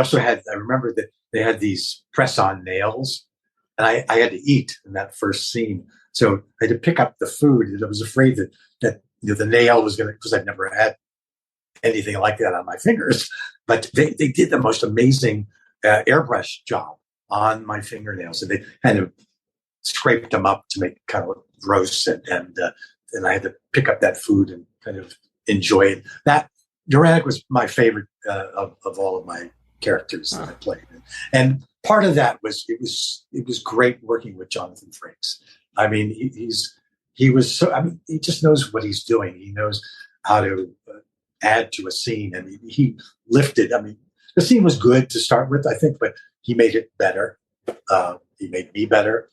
A: remember that they had these press-on nails, and I had to eat in that first scene. So I had to pick up the food, and I was afraid that the nail was going to, because I'd never had anything like that on my fingers. But they did the most amazing airbrush job on my fingernails. So they kind of scraped them up to make it kind of gross, and I had to pick up that food and kind of enjoy it. That Uranic was my favorite of all of my characters that I played, and part of that was it was great working with Jonathan Frakes. I mean, he just knows what he's doing. He knows how to add to a scene, and he lifted. I mean, the scene was good to start with, I think, but he made it better. He made me better.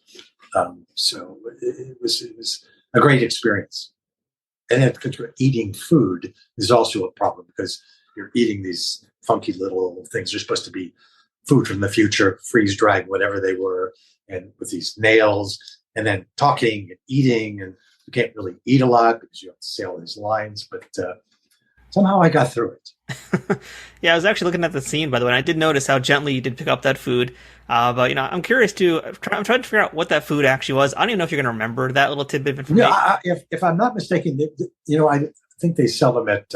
A: So it was a great experience. And then eating food is also a problem because you're eating these funky little things. They're supposed to be food from the future, freeze dried, whatever they were, and with these nails, and then talking and eating, and you can't really eat a lot because you have to say all these lines. But somehow I got through it.
B: Yeah, I was actually looking at the scene, by the way, and I did notice how gently you did pick up that food. But I'm curious I'm trying to figure out what that food actually was. I don't even know if you're going to remember that little tidbit of information.
A: Yeah, if I'm not mistaken, I think they sell them at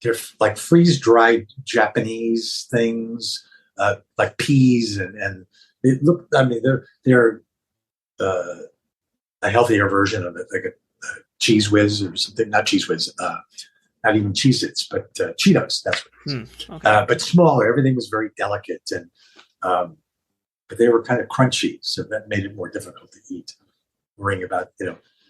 A: they're like freeze dried Japanese things, like peas, and it look. I mean, they're a healthier version of it, like a Cheese Whiz or something. Not Cheese Whiz. Not even Cheez-Its, but Cheetos. That's what it is. Okay. But smaller. Everything was very delicate, and but they were kind of crunchy, so that made it more difficult to eat. Worrying about,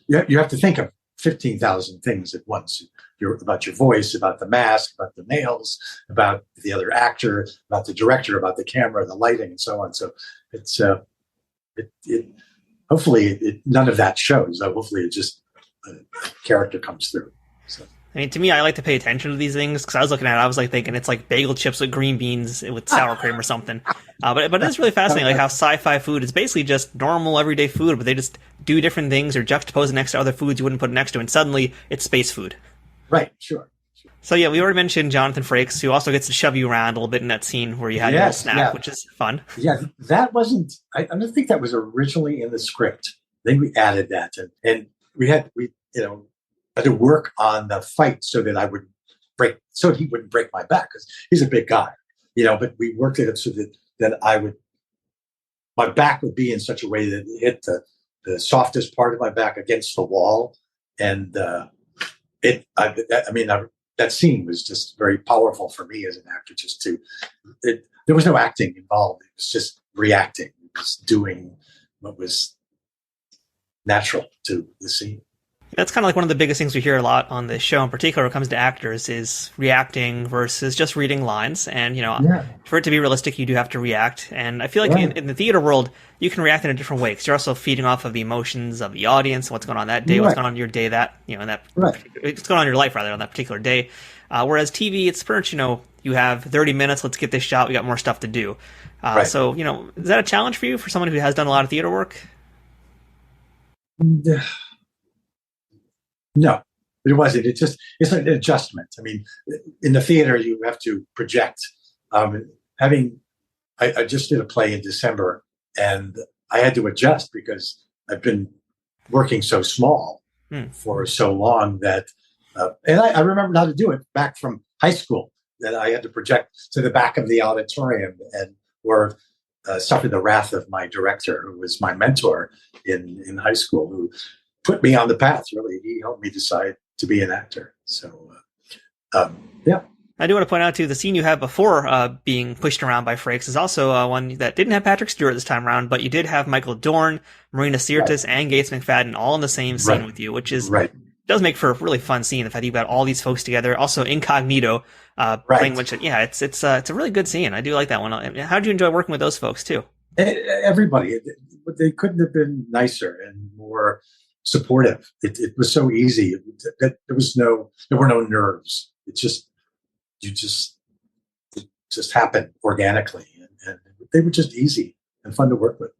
A: you have to think of 15,000 things at once. You're about your voice, about the mask, about the nails, about the other actor, about the director, about the camera, the lighting, and so on. So it's hopefully none of that shows. Hopefully, it just character comes through. So.
B: I mean, to me, I like to pay attention to these things because I was looking at it, I was like thinking it's like bagel chips with green beans with sour cream or something. But it's really fascinating, like how sci-fi food is basically just normal everyday food, but they just do different things or juxtapose it next to other foods you wouldn't put it next to, and suddenly it's space food.
A: Right, sure.
B: So yeah, we already mentioned Jonathan Frakes, who also gets to shove you around a little bit in that scene where you had your little snack, which is fun.
A: Yeah, that wasn't. I don't think that was originally in the script. I think we added that, and we had to work on the fight so that he wouldn't break my back because he's a big guy, But we worked it so that my back would be in such a way that it hit the softest part of my back against the wall, and that scene was just very powerful for me as an actor. There was no acting involved; it was just reacting, it was doing what was natural to the scene.
B: That's kind of like one of the biggest things we hear a lot on this show in particular when it comes to actors is reacting versus just reading lines. And, for it to be realistic, you do have to react. And I feel like in the theater world, you can react in a different way because you're also feeding off of the emotions of the audience, what's going on that day, what's going on in your day what's going on in your life rather on that particular day. Whereas TV, it's pretty much, you have 30 minutes, let's get this shot, we got more stuff to do. So, is that a challenge for you, for someone who has done a lot of theater work?
A: No, it wasn't. It's an adjustment. I mean, in the theater, you have to project. I just did a play in December, and I had to adjust because I've been working so small for so long that, and I remembered how to do it back from high school. That I had to project to the back of the auditorium or suffer the wrath of my director, who was my mentor in high school, who put me on the path. Really, he helped me decide to be an actor. So, yeah.
B: I do want to point out too, the scene you have before being pushed around by Frakes is also one that didn't have Patrick Stewart this time around, but you did have Michael Dorn, Marina Sirtis, and Gates McFadden all in the same scene with you, which is does make for a really fun scene. The fact you've got all these folks together, also incognito playing, which it's a really good scene. I do like that one. How did you enjoy working with those folks too?
A: Everybody, they couldn't have been nicer and more supportive. It was so easy. There were no nerves. It just happened organically, and they were just easy and fun to work with.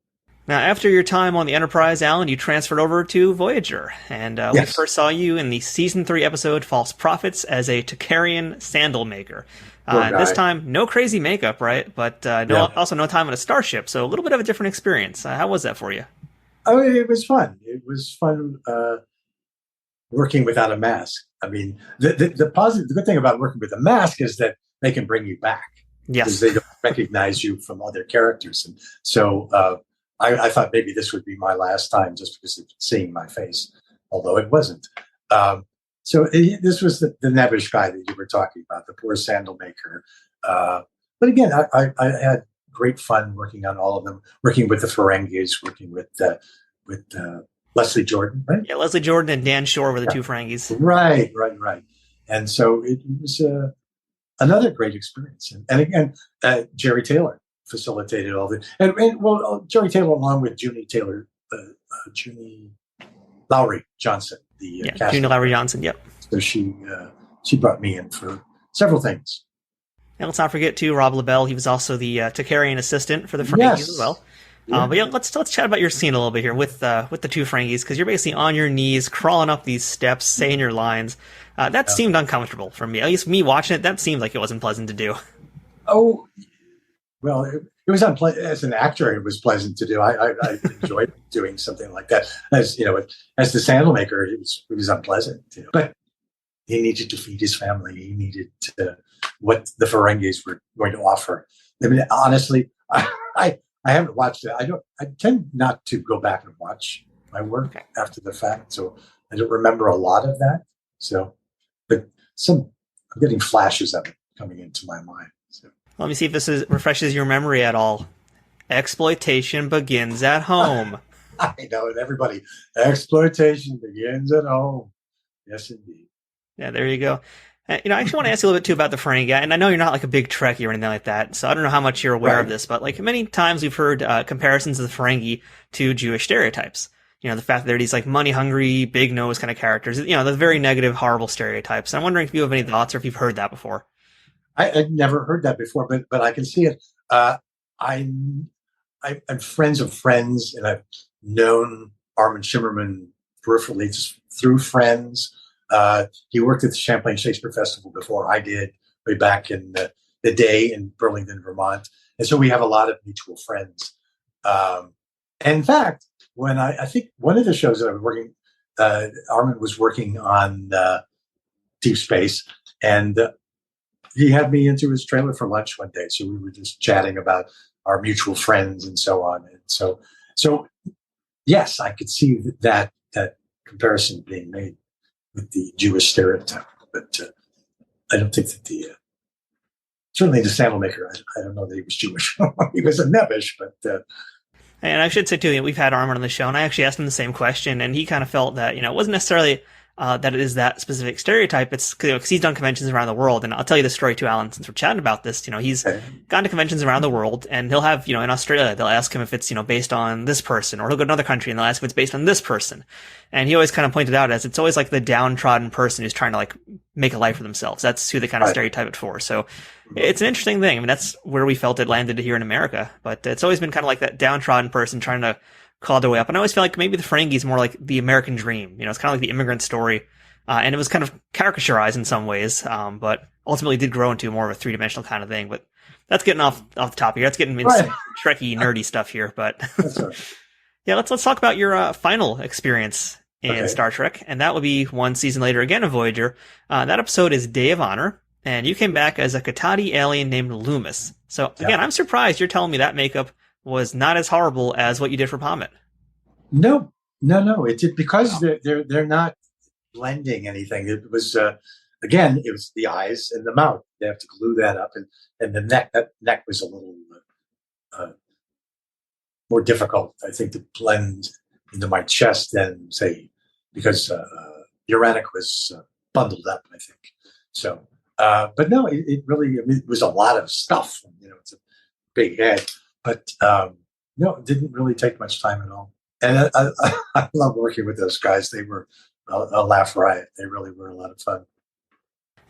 B: Now, after your time on the Enterprise, Alan, you transferred over to Voyager, and we first saw you in the Season 3 episode False Prophets as a Tocharian sandal maker. This time, no crazy makeup, right? But also no time on a starship, so a little bit of a different experience. How was that for you?
A: Oh, it was fun. It was fun working without a mask. I mean, the good thing about working with a mask is that they can bring you back.
B: Yes.
A: Because they don't recognize you from other characters. And so I thought maybe this would be my last time just because of seeing my face, although it wasn't. This was the nebbish guy that you were talking about, the poor sandal maker. But again, I had great fun working on all of them, working with the Ferengis, working with Leslie Jordan, right?
B: Yeah, Leslie Jordan and Dan Shore were the two Ferengis.
A: Right. And so it was another great experience. And again, Jeri Taylor facilitated all the Jeri Taylor along with Junie Lowry Johnson,
B: Junie Lowry Johnson. Yep.
A: So she brought me in for several things.
B: And let's not forget too, Rob LaBelle. He was also the Tocharian assistant for the Ferengis as well. Yeah. But let's chat about your scene a little bit here with the two Ferengis, because you're basically on your knees, crawling up these steps, saying your lines. That seemed uncomfortable for me. At least me watching it, that seemed like it wasn't pleasant to do.
A: Oh, well, it was unpleasant. As an actor, it was pleasant to do. I enjoyed doing something like that. As you know, as the sandal maker, it was unpleasant. But he needed to feed his family. He needed what the Ferengis were going to offer. I mean, honestly, I haven't watched it. I tend not to go back and watch my work after the fact, so I don't remember a lot of that. So, but I'm getting flashes of it coming into my mind. So.
B: Let me see if this refreshes your memory at all. Exploitation begins at home.
A: I know, and everybody, exploitation begins at home. Yes, indeed.
B: Yeah, there you go. I actually want to ask you a little bit too about the Ferengi, and I know you're not like a big Trekkie or anything like that, so I don't know how much you're aware of this, but like many times we've heard comparisons of the Ferengi to Jewish stereotypes. The fact that they're these like money-hungry, big-nose kind of characters. The very negative, horrible stereotypes. And I'm wondering if you have any thoughts or if you've heard that before.
A: I'd never heard that before, but I can see it. I'm friends of friends, and I've known Armin Shimmerman peripherally just through friends. He worked at the Champlain Shakespeare Festival before I did, way back in the day in Burlington, Vermont. And so we have a lot of mutual friends. And in fact, when I think one of the shows that I was working, Armin was working on Deep Space, and he had me into his trailer for lunch one day. So we were just chatting about our mutual friends and so on. And so yes, I could see that comparison being made with the Jewish stereotype, but I don't think that certainly the sandal maker, I don't know that he was Jewish. He was a nebbish, but...
B: And I should say, too, we've had Armin on the show, and I actually asked him the same question, and he kind of felt that, it wasn't necessarily that it is that specific stereotype. It's because he's done conventions around the world, and I'll tell you the story, too, Alan, since we're chatting about this. He's gone to conventions around the world, and he'll have, in Australia, they'll ask him if it's, based on this person, or he'll go to another country, and they'll ask if it's based on this person. And he always kind of pointed out as it's always like the downtrodden person who's trying to like make a life for themselves. That's who they kind of stereotype it for. So it's an interesting thing. I mean, that's where we felt it landed here in America, but it's always been kind of like that downtrodden person trying to claw their way up. And I always feel like maybe the Ferengi is more like the American dream. It's kind of like the immigrant story. And it was kind of caricaturized in some ways, but ultimately did grow into more of a three-dimensional kind of thing. But that's getting off the topic here. That's getting into some Trekkie nerdy stuff here. But yeah, let's talk about your final experience in Star Trek, and that would be one season later again of Voyager. That episode is Day of Honor, and you came back as a Catati alien named Loomis. So again, I'm surprised you're telling me that makeup was not as horrible as what you did for Pommet.
A: No. It's because they're not blending anything. It was again, it was the eyes and the mouth. They have to glue that up, and the neck. That neck was a little more difficult, I think, to blend into my chest than say, because Uranic was bundled up, I think. So, but no, it really, it was a lot of stuff. It's a big head, but no, it didn't really take much time at all. And I love working with those guys. They were a laugh riot. They really were a lot of fun.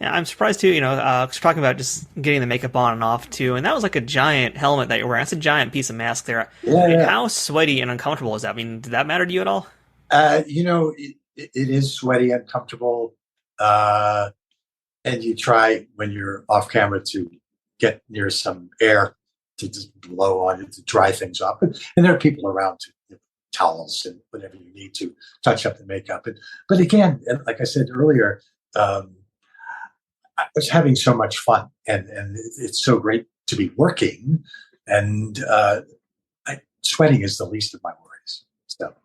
B: Yeah, I'm surprised too, 'cause we're talking about just getting the makeup on and off too, and that was like a giant helmet that you're wearing. That's a giant piece of mask there.
A: Yeah.
B: How sweaty and uncomfortable was that? I mean, did that matter to you at all?
A: It is sweaty, uncomfortable, and you try when you're off camera to get near some air to just blow on it to dry things up, and there are people around to towels and whatever you need to touch up the makeup. But again, like I said earlier. I was having so much fun, and it's so great to be working, and sweating is the least of my worries. So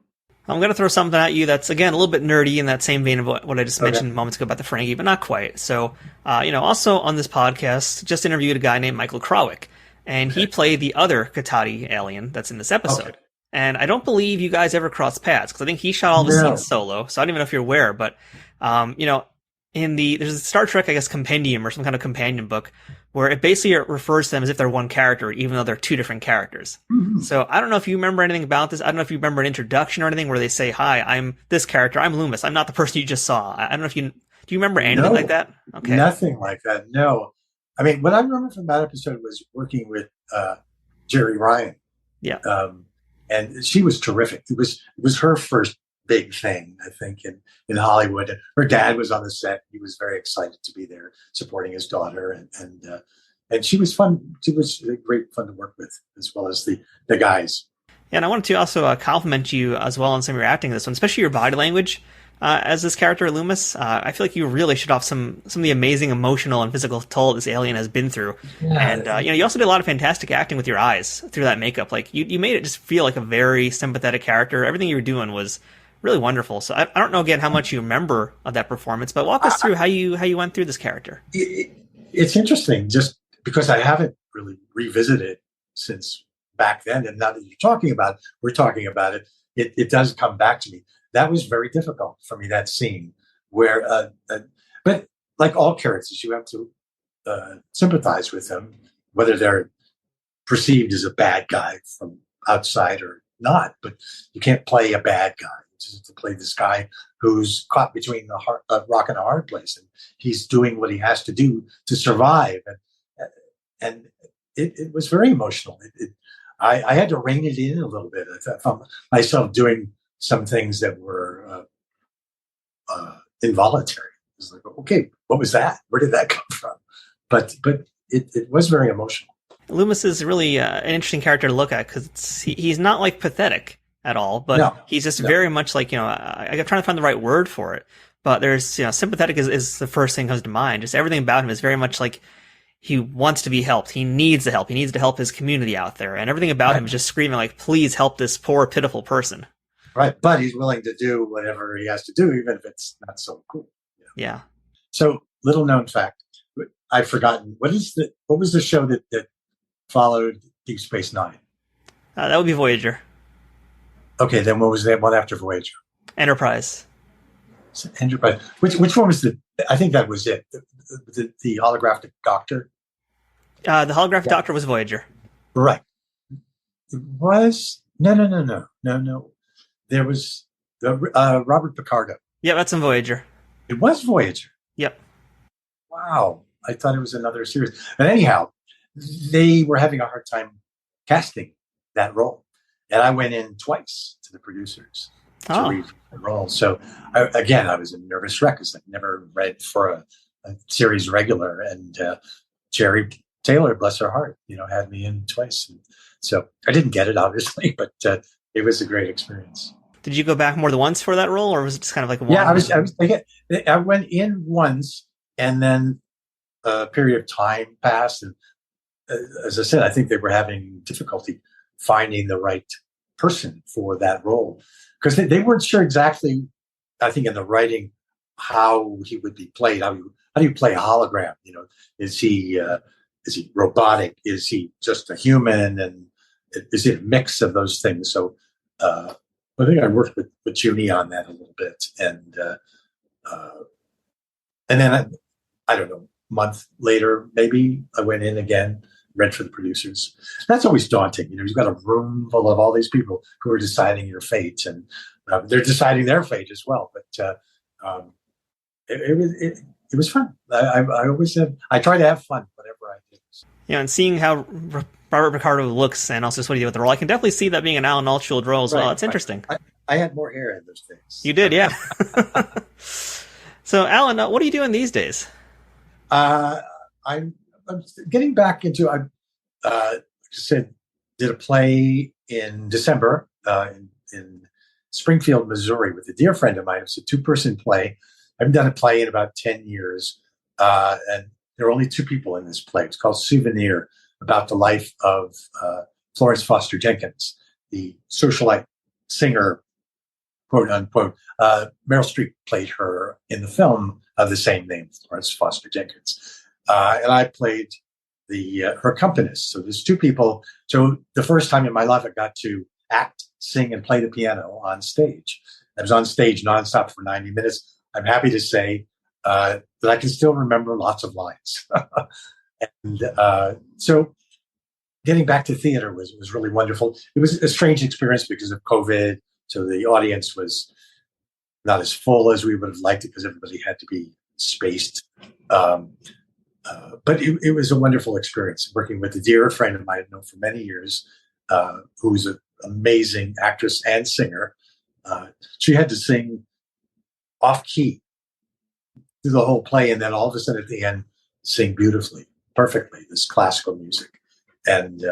B: I'm going to throw something at you that's, again, a little bit nerdy in that same vein of what I just mentioned moments ago about the Ferengi, but not quite. So, also on this podcast, just interviewed a guy named Michael Krawick, and he played the other Catati alien that's in this episode. Okay. And I don't believe you guys ever crossed paths, because I think he shot all the scenes solo, so I don't even know if you're aware, but, there's a Star Trek, I guess, compendium or some kind of companion book where it basically refers to them as if they're one character, even though they're two different characters. Mm-hmm. So I don't know if you remember anything about this. I don't know if you remember an introduction or anything where they say, "Hi, I'm this character. I'm Loomis. I'm not the person you just saw." I don't know if do you remember anything like that? Okay.
A: Nothing like that. No. I mean, what I remember from that episode was working with Jeri Ryan.
B: Yeah.
A: And she was terrific. It was her first big thing, I think, in Hollywood. Her dad was on the set. He was very excited to be there supporting his daughter. And she was fun. She was great fun to work with, as well as the guys.
B: Yeah, and I wanted to also compliment you as well on some of your acting in this one, especially your body language as this character, Loomis. I feel like you really showed off some of the amazing emotional and physical toll this alien has been through. Yeah. And, you also did a lot of fantastic acting with your eyes through that makeup. Like, you made it just feel like a very sympathetic character. Everything you were doing was really wonderful. So I don't know, again, how much you remember of that performance, but walk us through how you went through this character.
A: It's interesting, just because I haven't really revisited since back then. And now that we're talking about it, it does come back to me. That was very difficult for me, that scene where, but like all characters, you have to sympathize with them, whether they're perceived as a bad guy from outside or not, but you can't play a bad guy. Just to play this guy who's caught between the rock and a hard place, and he's doing what he has to do to survive. And it was very emotional. I had to rein it in a little bit. I found myself doing some things that were involuntary. It was like, okay, what was that? Where did that come from? But it was very emotional.
B: Loomis is really an interesting character to look at, because he's not like pathetic at all, but he's just very much like, I'm trying to find the right word for it, but there's, sympathetic is the first thing that comes to mind. Just everything about him is very much like he wants to be helped. He needs the help. He needs to help his community out there. And everything about him is just screaming like, please help this poor, pitiful person. Right.
A: But he's willing to do whatever he has to do, even if it's not so cool.
B: Yeah.
A: So, little known fact, I've forgotten. What was the show that followed Deep Space Nine?
B: That would be Voyager.
A: Okay, then what was that one after Voyager?
B: Enterprise.
A: Enterprise. Which one was I think that was it. The holographic doctor?
B: The holographic doctor was Voyager.
A: Right. It was... No. There was Robert Picardo.
B: Yeah, that's in Voyager.
A: It was Voyager?
B: Yep.
A: Wow. I thought it was another series. But anyhow, they were having a hard time casting that role. And I went in twice to the producers to read the role. So, I was a nervous wreck, because I'd never read for a series regular. And Jeri Taylor, bless her heart, had me in twice. And so I didn't get it, obviously, but it was a great experience.
B: Did you go back more than once for that role, or was it just kind of like one?
A: Yeah, I went in once, and then a period of time passed. And as I said, I think they were having difficulty finding the right person for that role, because they weren't sure exactly, I think, in the writing, how he would be played. How do you play a hologram? Is he robotic? Is he just a human? And is it a mix of those things? So I think I worked with Junie on that a little bit, and then I don't know, a month later maybe I went in again read for the producers. That's always daunting. You've got a room full of all these people who are deciding your fate, and they're deciding their fate as well. But it was fun. I always said I try to have fun whatever I do.
B: And seeing how Robert Picardo looks, and also just what he did with the role, I can definitely see that being an Alan Altshuld role as well. It's interesting.
A: I had more hair in those days.
B: You did, yeah. So, Alan, what are you doing these days?
A: I'm getting back into. Like I said, did a play in December in Springfield, Missouri, with a dear friend of mine. It's a 2-person play. I haven't done a play in about 10 years, and there are only 2 people in this play. It's called Souvenir, about the life of Florence Foster Jenkins, the socialite singer, quote unquote. Meryl Streep played her in the film of the same name, Florence Foster Jenkins, and I played her accompanist. So there's 2 people. So the first time in my life I got to act, sing, and play the piano on stage. I was on stage nonstop for 90 minutes. I'm happy to say that I can still remember lots of lines. And so getting back to theater was really wonderful. It was a strange experience because of COVID. So the audience was not as full as we would have liked it because everybody had to be spaced. But it was a wonderful experience working with a dear friend of mine I've known for many years, who's an amazing actress and singer. She had to sing off key through the whole play, and then all of a sudden at the end, sing beautifully, perfectly, this classical music. And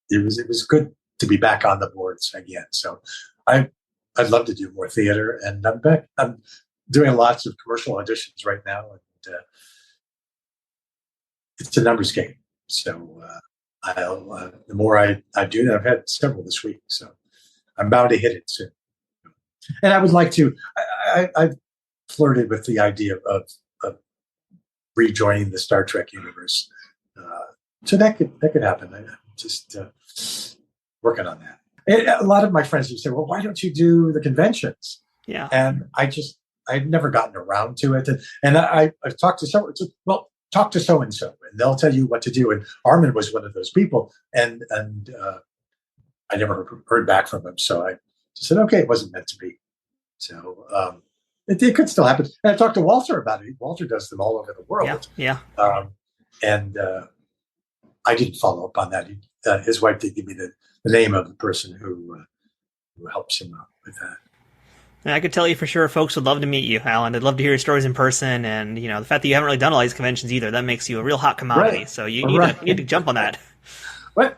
A: it was good to be back on the boards again. So I'd love to do more theater, and I'm back. I'm doing lots of commercial auditions right now, and it's a numbers game. So the more I do that, I've had several this week, so I'm bound to hit it soon. And I would like to. I've flirted with the idea of rejoining the Star Trek universe, so that could happen. I'm just working on that. And a lot of my friends would say, "Well, why don't you do the conventions?"
B: Yeah,
A: and I've never gotten around to it. And I've talked to someone. Well, talk to so and so, and they'll tell you what to do. And Armin was one of those people, and I never heard back from him. So I said, "Okay, it wasn't meant to be." So it could still happen. And I talked to Walter about it. Walter does them all over the world.
B: Yeah.
A: And I didn't follow up on that. His wife did give me the name of the person who helps him out with that.
B: And I could tell you for sure folks would love to meet you, Alan. They'd love to hear your stories in person. And, the fact that you haven't really done all these conventions either, that makes you a real hot commodity. Right. So you need to jump on that.
A: What?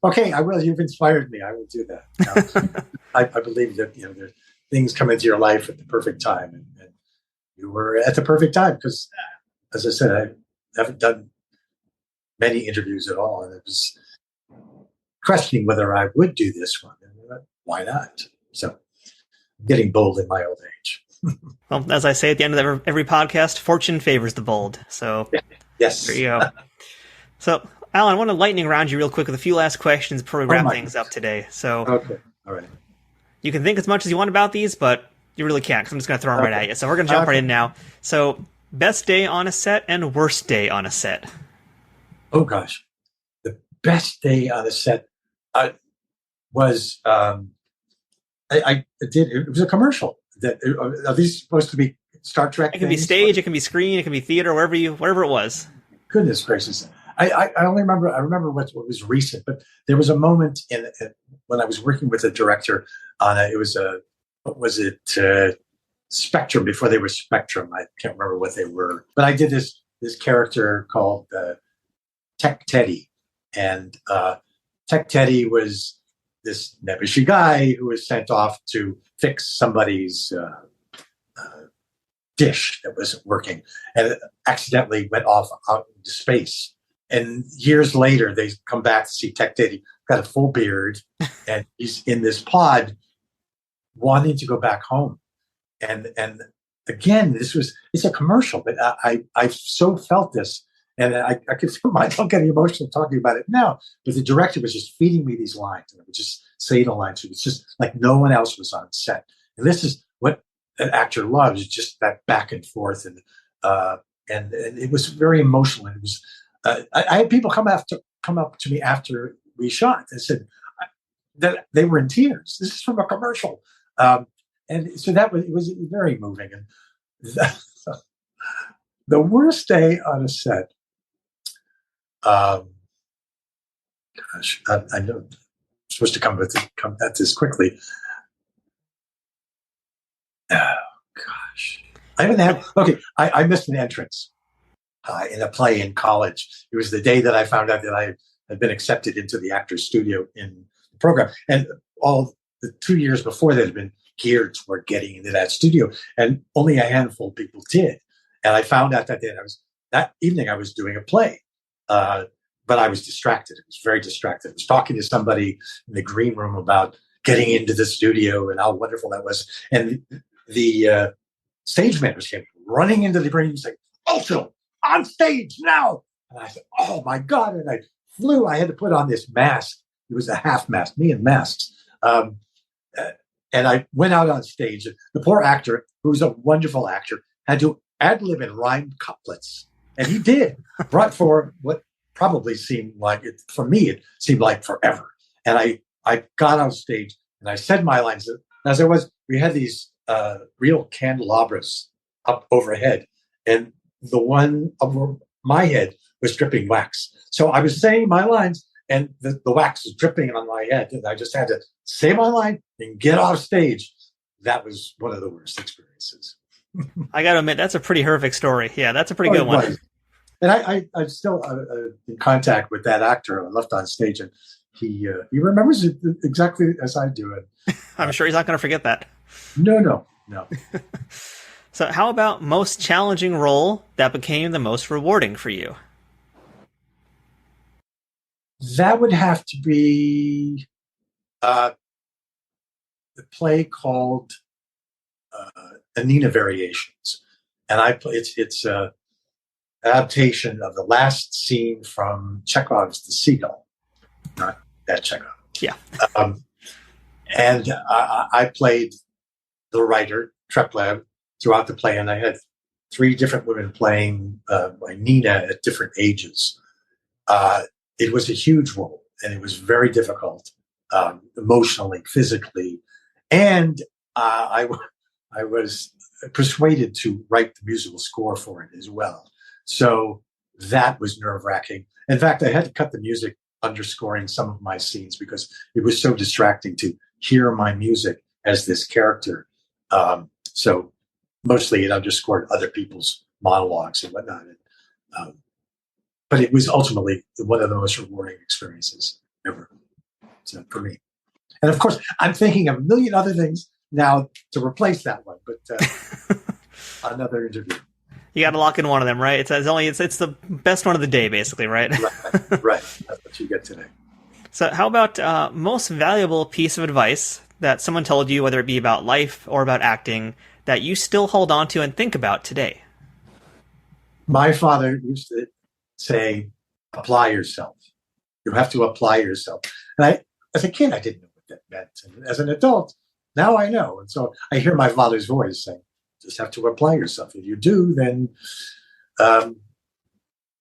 A: Okay, I will. You've inspired me. I will do that. I believe that, there things come into your life at the perfect time. And you were at the perfect time because, as I said, I haven't done many interviews at all. And it was questioning whether I would do this one. And why not? So I'm getting bold in my old age.
B: Well, as I say at the end of every podcast, fortune favors the bold. So
A: yes.
B: There you go. So, Alan, I want to lightning round you real quick with a few last questions before we wrap things up today. So,
A: okay. All right.
B: You can think as much as you want about these, but you really can't because I'm just going to throw them right at you. So we're going to jump right in now. So, best day on a set and worst day on a set.
A: Oh, gosh. The best day on a set was I did. It was a commercial. Are these supposed to be Star Trek?
B: It can be stage, it can be screen, it can be theater, wherever it was.
A: Goodness gracious! I only remember. I remember what was recent, but there was a moment when I was working with a director on what was it? Spectrum, before they were Spectrum. I can't remember what they were, but I did this character called Tech Teddy, and Tech Teddy was this nebbishy guy who was sent off to fix somebody's dish that wasn't working, and it accidentally went off out into space. And years later, they come back to see Tech Teddy, got a full beard, and he's in this pod, wanting to go back home. And again, it's a commercial, but I so felt this. And I could feel myself getting emotional talking about it now. But the director was just feeding me these lines, and I would just say the lines. It was just like no one else was on set. And this is what an actor loves, just that back and forth. And it was very emotional. And it was I had people come up to me after we shot and said that they were in tears. This is from a commercial, and so it was very moving. And the worst day on a set. Gosh, I know I'm supposed to come at this quickly. Oh gosh, I haven't had. Okay, I missed an entrance in a play in college. It was the day that I found out that I had been accepted into the actor's studio in the program, and all the 2 years before that had been geared toward getting into that studio, and only a handful of people did. And I found out that evening I was doing a play. But I was distracted. It was very distracted. I was talking to somebody in the green room about getting into the studio and how wonderful that was. And the stage managers came running into the green room saying, "Altshuld, on stage now!" And I said, "Oh my God!" And I flew. I had to put on this mask. It was a half mask, me and masks. And I went out on stage. The poor actor, who was a wonderful actor, had to ad-lib and rhyme couplets. And he did, right, for what probably seemed like it, for me, it seemed like forever. And I got on stage and I said my lines. As we had these real candelabras up overhead, and the one over my head was dripping wax. So I was saying my lines, and the wax was dripping on my head, and I just had to say my line and get off stage. That was one of the worst experiences.
B: I got to admit, that's a pretty horrific story. Yeah, that's a pretty good one.
A: Right. And I'm still in contact with that actor I left on stage, and he remembers it exactly as I do it.
B: I'm sure he's not going to forget that.
A: No.
B: So how about most challenging role that became the most rewarding for you?
A: That would have to be the play called Anina Variations. And it's adaptation of the last scene from Chekhov's The Seagull, not that Chekhov.
B: Yeah.
A: And I played the writer, Treplev, throughout the play, and I had 3 different women playing my Nina at different ages. It was a huge role, and it was very difficult, emotionally, physically, and I was persuaded to write the musical score for it as well. So that was nerve-wracking. In fact, I had to cut the music underscoring some of my scenes because it was so distracting to hear my music as this character. So mostly it underscored other people's monologues and whatnot. But it was ultimately one of the most rewarding experiences ever for me. And of course, I'm thinking of a million other things now to replace that one, but another interview.
B: You got to lock in one of them, right? It's the best one of the day, basically, right?
A: Right. That's what you get today.
B: So how about most valuable piece of advice that someone told you, whether it be about life or about acting, that you still hold on to and think about today?
A: My father used to say, apply yourself. You have to apply yourself. And as a kid, I didn't know what that meant. And as an adult, now I know. And so I hear my father's voice saying, just have to apply yourself. If you do, then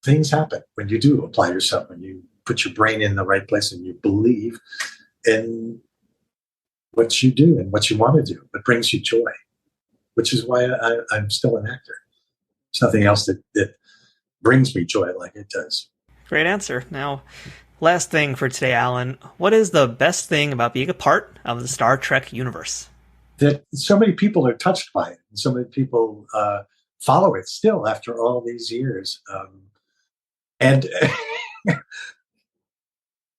A: things happen. When you do apply yourself, when you put your brain in the right place and you believe in what you do and what you want to do, what brings you joy, which is why I'm still an actor. There's nothing else that brings me joy like it does.
B: Great answer. Now, last thing for today, Alan. What is the best thing about being a part of the Star Trek universe?
A: That so many people are touched by it, and so many people follow it still after all these years. And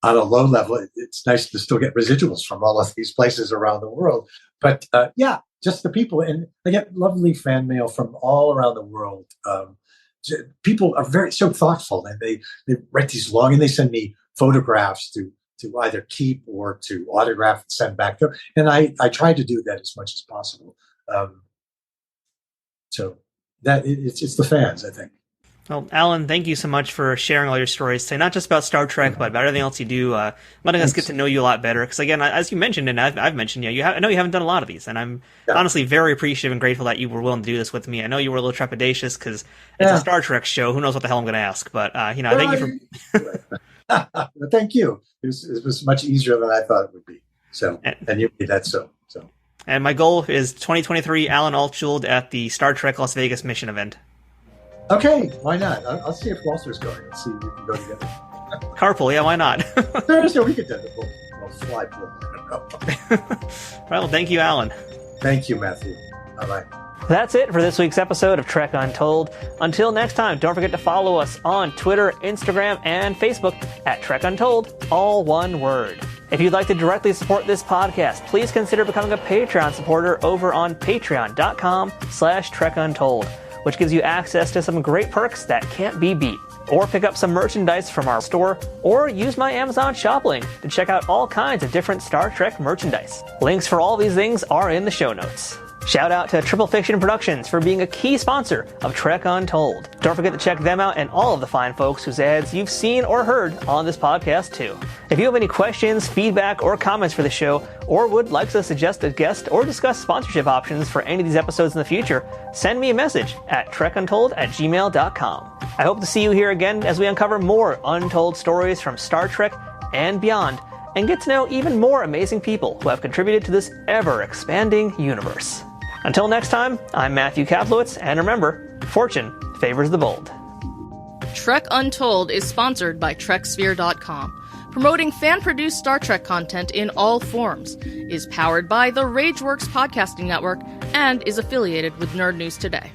A: on a low level, it's nice to still get residuals from all of these places around the world. But just the people, and I get lovely fan mail from all around the world. People are so thoughtful, and they write these long, and they send me photographs to either keep or to autograph and send back to them. And I try to do that as much as possible. So that it's the fans, I think.
B: Well, Alan, thank you so much for sharing all your stories today, not just about Star Trek, but about everything else you do, letting us get to know you a lot better. Because again, as you mentioned, and I've mentioned, I know you haven't done a lot of these, and I'm honestly very appreciative and grateful that you were willing to do this with me. I know you were a little trepidatious because it's a Star Trek show. Who knows what the hell I'm going to ask? But thank you
A: for. Thank you. It was much easier than I thought it would be. So, and you did that so.
B: And my goal is 2023 Alan Altshuld at the Star Trek Las Vegas mission event.
A: Okay, why not? I'll see if Walter's going. Let's see if we can go together.
B: Carpool, yeah, why not?
A: Thursday, we could do it. We'll fly.
B: Well, thank you, Alan.
A: Thank you, Matthew. Bye-bye.
B: That's it for this week's episode of Trek Untold. Until next time, don't forget to follow us on Twitter, Instagram, and Facebook at Trek Untold, all one word. If you'd like to directly support this podcast, please consider becoming a Patreon supporter over on patreon.com/TrekUntold, which gives you access to some great perks that can't be beat. Or pick up some merchandise from our store, or use my Amazon shop link to check out all kinds of different Star Trek merchandise. Links for all these things are in the show notes. Shout out to Triple Fiction Productions for being a key sponsor of Trek Untold. Don't forget to check them out and all of the fine folks whose ads you've seen or heard on this podcast too. If you have any questions, feedback, or comments for the show, or would like to suggest a guest or discuss sponsorship options for any of these episodes in the future, send me a message at trekuntold@gmail.com. I hope to see you here again as we uncover more untold stories from Star Trek and beyond, and get to know even more amazing people who have contributed to this ever-expanding universe. Until next time, I'm Matthew Kaplowitz, and remember, fortune favors the bold.
D: Trek Untold is sponsored by TrekSphere.com, promoting fan-produced Star Trek content in all forms, is powered by the RageWorks podcasting network, and is affiliated with Nerd News Today.